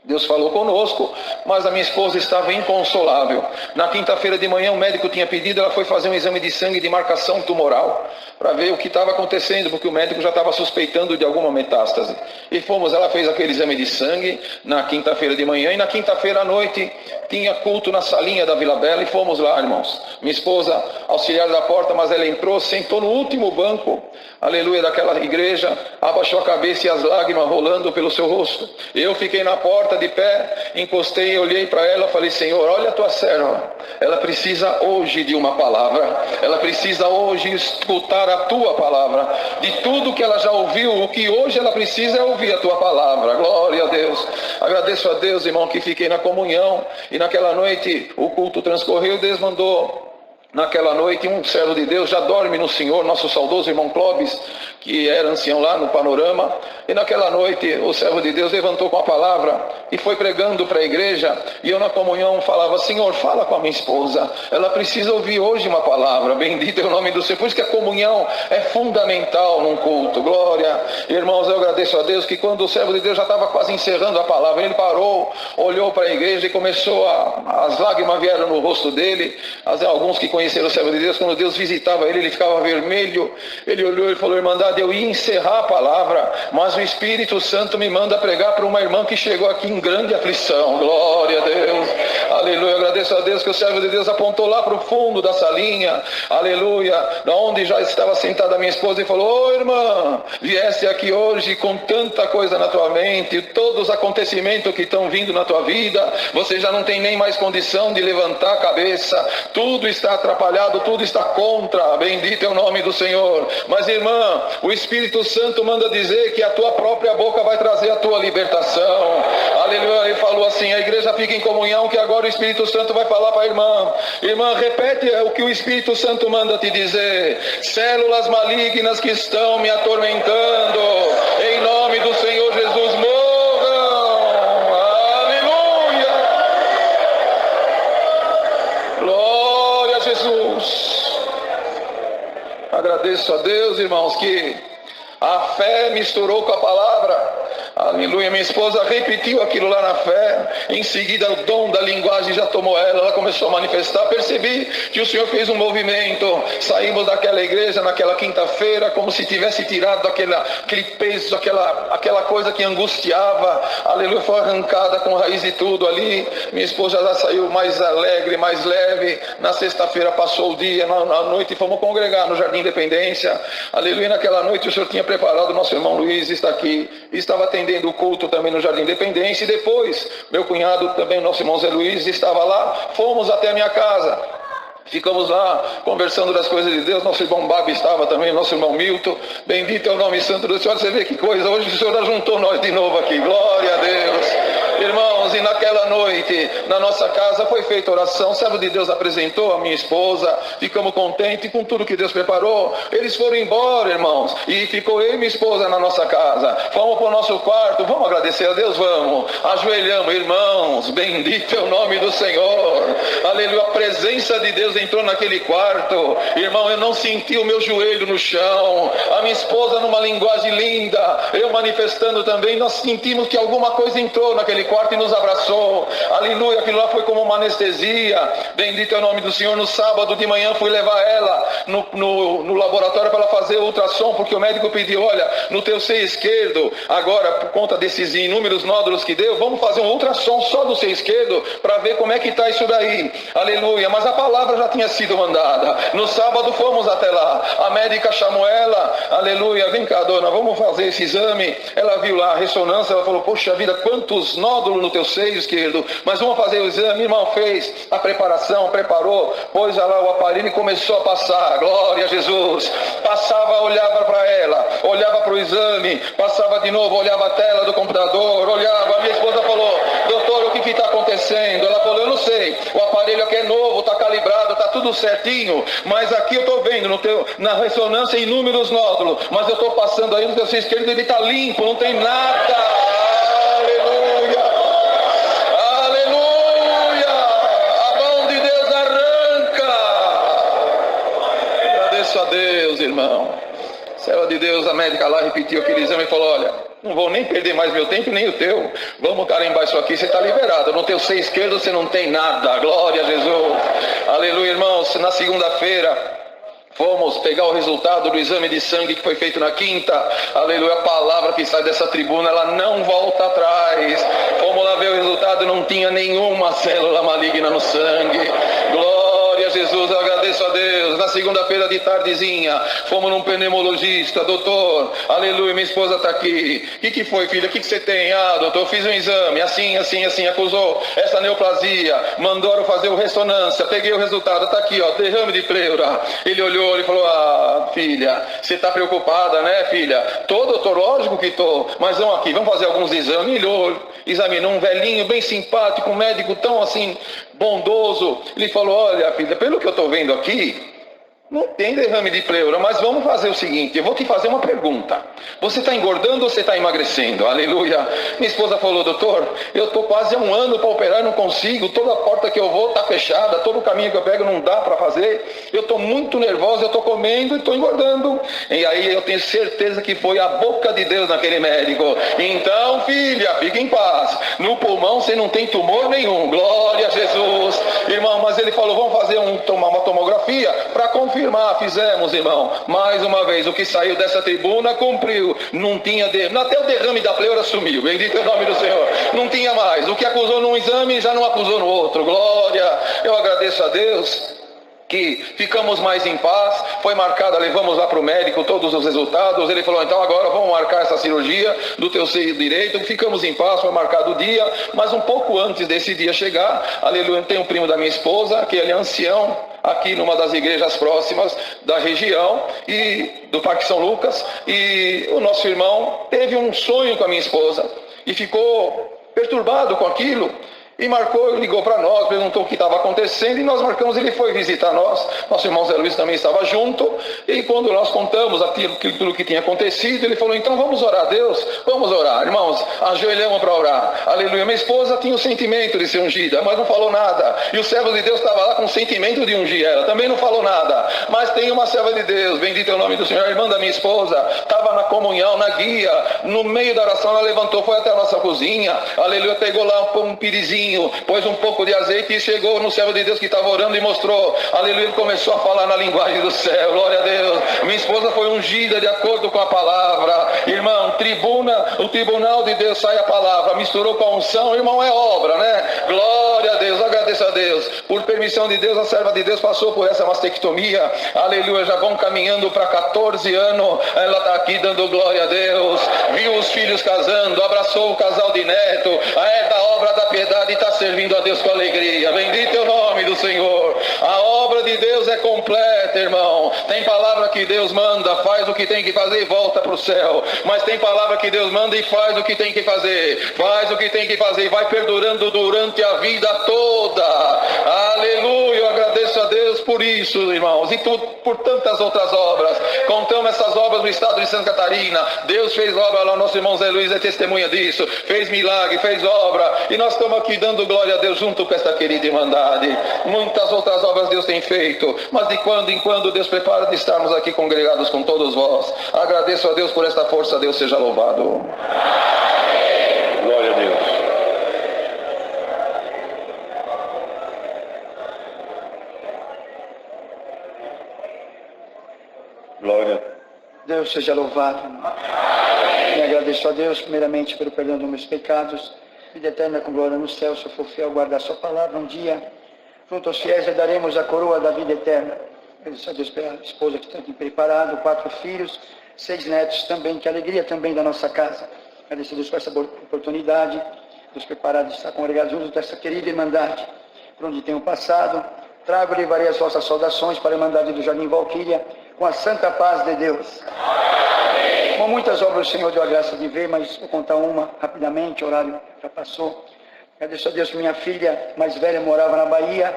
Deus falou conosco, mas a minha esposa estava inconsolável. Na quinta-feira de manhã o médico tinha pedido, ela foi fazer um exame de sangue de marcação tumoral, para ver o que estava acontecendo, porque o médico já estava suspeitando de alguma metástase. E ela fez aquele exame de sangue na quinta-feira de manhã, e na quinta-feira à noite tinha culto na salinha da Vila Bela, e fomos lá, irmãos. Minha esposa, auxiliar da porta, mas ela entrou, sentou no último banco, aleluia, daquela igreja, abaixou a cabeça e as lágrimas rolando pelo seu rosto. Eu fiquei na porta de pé, encostei e olhei para ela, falei: Senhor, olha a tua serva, ela precisa hoje de uma palavra, ela precisa hoje escutar a tua palavra, de tudo que ela já ouviu, o que hoje ela precisa é ouvir a tua palavra. Glória a Deus. Agradeço a Deus, irmão, que fiquei na comunhão, e naquela noite o culto transcorreu. Deus mandou naquela noite um servo de Deus, já dorme no Senhor, nosso saudoso irmão Clóvis, que era ancião lá no Panorama, e naquela noite o servo de Deus levantou com a palavra e foi pregando para a igreja, e eu na comunhão falava: Senhor, fala com a minha esposa, ela precisa ouvir hoje uma palavra, bendito é o nome do Senhor. Por isso que a comunhão é fundamental num culto. Glória. Irmãos, eu agradeço a Deus que quando o servo de Deus já estava quase encerrando a palavra, ele parou, olhou para a igreja e começou as lágrimas vieram no rosto dele. Alguns que conheceram o servo de Deus, quando Deus visitava ele ficava vermelho. Ele olhou e falou: irmandade, eu ia encerrar a palavra, mas o Espírito Santo me manda pregar para uma irmã que chegou aqui em grande aflição. Glória a Deus. Aleluia. Eu agradeço a Deus que o servo de Deus apontou lá para o fundo da salinha, aleluia, da onde já estava sentada a minha esposa, e falou: ô irmã, vieste aqui hoje com tanta coisa na tua mente, todos os acontecimentos que estão vindo na tua vida, você já não tem nem mais condição de levantar a cabeça, tudo está atrapalhado, tudo está contra, bendito é o nome do Senhor. Mas irmã, o Espírito Santo manda dizer que a tua própria boca vai trazer a tua libertação. Aleluia. Ele falou assim: a igreja fica em comunhão, que agora o Espírito Santo vai falar para a irmã. Irmã, repete o que o Espírito Santo manda te dizer: células malignas que estão me atormentando, em nome do Senhor Jesus, morram. Aleluia. Glória a Jesus. Agradeço a Deus, irmãos, que a fé misturou com a palavra. Aleluia. Minha esposa repetiu aquilo lá na fé, em seguida o dom da linguagem já tomou ela começou a manifestar. Percebi que o Senhor fez um movimento. Saímos daquela igreja naquela quinta-feira como se tivesse tirado aquele peso, aquela coisa que angustiava. Aleluia. Foi arrancada com raiz e tudo ali. Minha esposa já saiu mais alegre, mais leve. Na sexta-feira passou o dia, na noite fomos congregar no Jardim Independência. Aleluia. Naquela noite o Senhor tinha preparado, nosso irmão Luiz está aqui, estava atendendo o culto também no Jardim Independência, e depois meu cunhado também, nosso irmão Zé Luiz, estava lá. Fomos até a minha casa, ficamos lá conversando das coisas de Deus. Nosso irmão Babi estava também, nosso irmão Milton, bendito é o nome santo do Senhor. Você vê que coisa, hoje o Senhor juntou nós de novo aqui, glória a Deus. Irmãos, e naquela noite, na nossa casa foi feita oração, o servo de Deus apresentou a minha esposa, ficamos contentes com tudo que Deus preparou. Eles foram embora, irmãos, e ficou eu e minha esposa na nossa casa. Fomos para o nosso quarto, vamos agradecer a Deus, vamos, ajoelhamos, irmãos, bendito é o nome do Senhor, aleluia. A presença de Deus entrou naquele quarto, irmão, eu não senti o meu joelho no chão, a minha esposa numa linguagem linda, eu manifestando também, nós sentimos que alguma coisa entrou naquele quarto e nos abraçou, aleluia. Aquilo lá foi como uma anestesia, bendito é o nome do Senhor. No sábado de manhã fui levar ela no laboratório para ela fazer o ultrassom, porque o médico pediu: olha, no teu seio esquerdo, agora por conta desses inúmeros nódulos que deu, vamos fazer um ultrassom só do seio esquerdo, para ver como é que está isso daí, aleluia. Mas a palavra já ela tinha sido mandada. No sábado fomos até lá. A médica chamou ela, aleluia, vem cá, dona, vamos fazer esse exame. Ela viu lá a ressonância, ela falou, poxa vida, quantos nódulos no teu seio esquerdo. Mas vamos fazer o exame. Irmão, fez a preparação, preparou, pôs lá o aparelho e começou a passar. Glória a Jesus. Passava, olhava para ela, olhava para o exame, passava de novo, olhava a tela do computador, olhava. A minha esposa falou, doutor, o que está acontecendo? Ela falou, eu não sei, o aparelho aqui é novo, está calibrado, está tudo certinho, mas aqui eu estou vendo na ressonância inúmeros nódulos, mas eu estou passando aí no teu seio esquerdo, ele está limpo, não tem nada. Aleluia, aleluia, a mão de Deus arranca. Agradeço a Deus, irmão. Serva de Deus, a médica lá repetiu aquele exame e falou, olha, não vou nem perder mais meu tempo nem o teu. Vamos carimbar isso aqui, você está liberado. No teu seio esquerdo você não tem nada. Glória a Jesus. Aleluia, irmãos. Na segunda-feira fomos pegar o resultado do exame de sangue que foi feito na quinta. Aleluia, a palavra que sai dessa tribuna, ela não volta atrás. Fomos lá ver o resultado, não tinha nenhuma célula maligna no sangue. Glória a Jesus, eu agradeço a Deus. Na segunda-feira de tardezinha, fomos num pneumologista. Doutor, aleluia, minha esposa está aqui. O que foi, filha? O que você tem? Ah, doutor, eu fiz um exame, assim, acusou essa neoplasia. Mandaram fazer o ressonância, peguei o resultado, está aqui, ó, derrame de pleura. Ele olhou e falou, ah, filha, você está preocupada, né, filha? Tô, doutor, lógico que tô, mas vamos aqui, vamos fazer alguns exames. Ele olhou, examinou um velhinho bem simpático, um médico tão assim, bondoso. Ele falou, olha, filha, pelo que eu estou vendo aqui, não tem derrame de pleura, mas vamos fazer o seguinte, eu vou te fazer uma pergunta. Você está engordando ou você está emagrecendo? Aleluia. Minha esposa falou, doutor, eu estou quase há 1 ano para operar, não consigo, toda a porta que eu vou está fechada, todo o caminho que eu pego não dá para fazer, eu estou muito nervosa, eu estou comendo e estou engordando. E aí eu tenho certeza que foi a boca de Deus naquele médico. Então, filha, fique em paz, no pulmão você não tem tumor nenhum. Glória a Jesus. Irmão, mas ele falou, vamos fazer uma tomografia para confirmar. Fizemos, irmão. Mais uma vez, o que saiu dessa tribuna cumpriu. Não tinha até o derrame da pleura sumiu. Bendito é o nome do Senhor. Não tinha mais. O que acusou num exame já não acusou no outro. Glória. Eu agradeço a Deus que ficamos mais em paz. Foi marcada, levamos lá para o médico todos os resultados. Ele falou, então agora vamos marcar essa cirurgia do teu seio direito. Ficamos em paz, foi marcado o dia. Mas um pouco antes desse dia chegar, aleluia, tem um primo da minha esposa, que ele é ancião, aqui numa das igrejas próximas da região, e do Parque São Lucas. E o nosso irmão teve um sonho com a minha esposa e ficou perturbado com aquilo. E marcou, ligou para nós, perguntou o que estava acontecendo, e nós marcamos, ele foi visitar nós. Nosso irmão Zé Luiz também estava junto, e quando nós contamos aquilo que tinha acontecido, ele falou, então vamos orar a Deus? Vamos orar, irmãos, ajoelhamos para orar. Aleluia. Minha esposa tinha o sentimento de ser ungida, mas não falou nada. E o servo de Deus estava lá com o sentimento de ungir ela, também não falou nada. Mas tem uma serva de Deus, bendito é o nome do Senhor, a irmã da minha esposa, estava na comunhão, na guia, no meio da oração, ela levantou, foi até a nossa cozinha, aleluia, pegou lá um pirizinho, pôs um pouco de azeite e chegou no servo de Deus que estava orando e mostrou, aleluia, ele começou a falar na linguagem do céu. Glória a Deus. Minha esposa foi ungida de acordo com a palavra. Irmão, o tribunal de Deus sai a palavra, misturou com a unção, irmão, é obra, né? Glória a Deus, agradeço a Deus. Por permissão de Deus, a serva de Deus passou por essa mastectomia, aleluia, já vão caminhando para 14 anos, ela está aqui dando glória a Deus, viu os filhos casando, abraçou o casal de neto, é da obra da piedade, está servindo a Deus com alegria. Bendito é o nome do Senhor. A obra de Deus é completa, irmão. Tem palavra que Deus manda, faz o que tem que fazer e volta para o céu. Mas tem palavra que Deus manda e faz o que tem que fazer. Faz o que tem que fazer e vai perdurando durante a vida toda. Aleluia, eu agradeço a Deus por isso, irmãos. E por tantas outras obras. Contamos essas obras no estado de Santa Catarina. Deus fez obra lá, nosso irmão Zé Luiz é testemunha disso. Fez milagre, fez obra. E nós estamos aqui dando glória a Deus junto com esta querida irmandade. Muitas outras obras Deus tem feito, mas de quando em quando Deus prepara de estarmos aqui congregados com todos vós. Agradeço a Deus por esta força, Deus seja louvado. Glória a Deus. Glória. Deus seja louvado. E agradeço a Deus primeiramente pelo perdão dos meus pecados. Vida eterna com glória no céu, se eu for fiel guardar sua palavra um dia, Junto aos fiéis daremos a coroa da vida eterna. Agradeço a Deus pela esposa que está aqui preparada, 4 filhos, 6 netos também, que alegria também da nossa casa. Agradeço a Deus por essa oportunidade, Deus preparado de estar congregados juntos dessa querida Irmandade, por onde tenho passado. Trago e levarei as vossas saudações para a Irmandade do Jardim Valquíria, com a santa paz de Deus. Amém. Com muitas obras o Senhor deu a graça de ver, mas vou contar uma rapidamente, o horário já passou. Agradeço a Deus que minha filha mais velha morava na Bahia,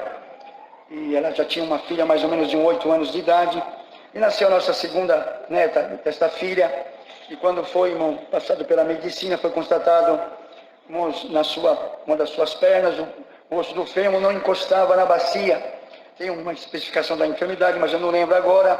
e ela já tinha uma filha mais ou menos de 8 anos de idade, e nasceu a nossa segunda neta desta filha, e quando foi passado pela medicina, foi constatado uma das suas pernas, o osso do fêmur não encostava na bacia. Tem uma especificação da enfermidade, mas eu não lembro agora.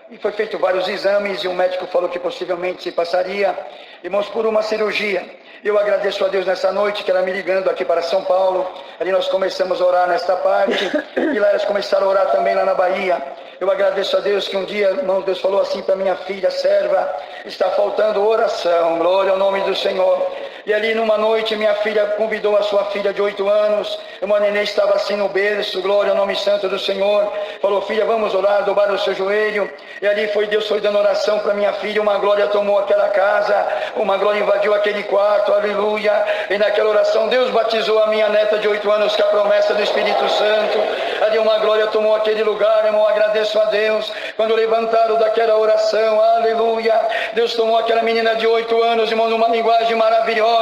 E foi feito vários exames e o médico falou que possivelmente se passaria, irmãos, por uma cirurgia. Eu agradeço a Deus nessa noite, que ela me ligando aqui para São Paulo. Ali nós começamos a orar nesta parte, e lá elas começaram a orar também lá na Bahia. Eu agradeço a Deus que um dia, irmão, Deus falou assim para minha filha serva: está faltando oração, glória ao nome do Senhor. E ali numa noite minha filha convidou a sua filha de 8 anos, uma neném estava assim no berço, glória ao nome santo do Senhor. Falou: filha, vamos orar, dobrar o seu joelho. E ali Deus foi dando oração para minha filha, uma glória tomou aquela casa, uma glória invadiu aquele quarto, aleluia. E naquela oração Deus batizou a minha neta de 8 anos com a promessa do Espírito Santo. Ali uma glória tomou aquele lugar, irmão, agradeço a Deus. Quando levantaram daquela oração, aleluia, Deus tomou aquela menina de 8 anos, irmão, numa linguagem maravilhosa,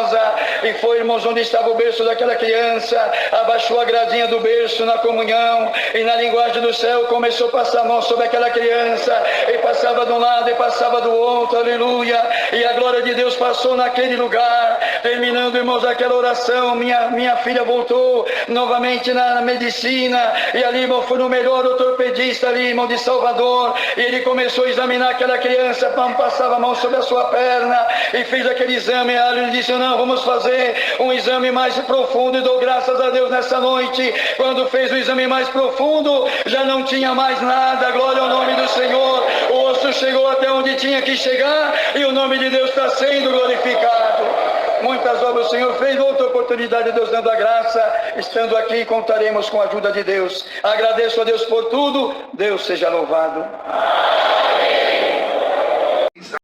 e foi, irmãos, onde estava o berço daquela criança, abaixou a gradinha do berço na comunhão, e na linguagem do céu começou a passar a mão sobre aquela criança, e passava de um lado e passava do outro, aleluia, e a glória de Deus passou naquele lugar. Terminando, irmãos, aquela oração, minha filha voltou novamente na medicina, e ali, irmão, foi no melhor ortopedista ali, irmão, de Salvador, e ele começou a examinar aquela criança, passava a mão sobre a sua perna, e fez aquele exame, e ele disse: não, vamos fazer um exame mais profundo, e dou graças a Deus nessa noite, quando fez o exame mais profundo, já não tinha mais nada, glória ao nome do Senhor, o osso chegou até onde tinha que chegar, e o nome de Deus está sendo glorificado. Muitas obras o Senhor fez, outra oportunidade Deus dando a graça, estando aqui contaremos com a ajuda de Deus. Agradeço a Deus por tudo, Deus seja louvado.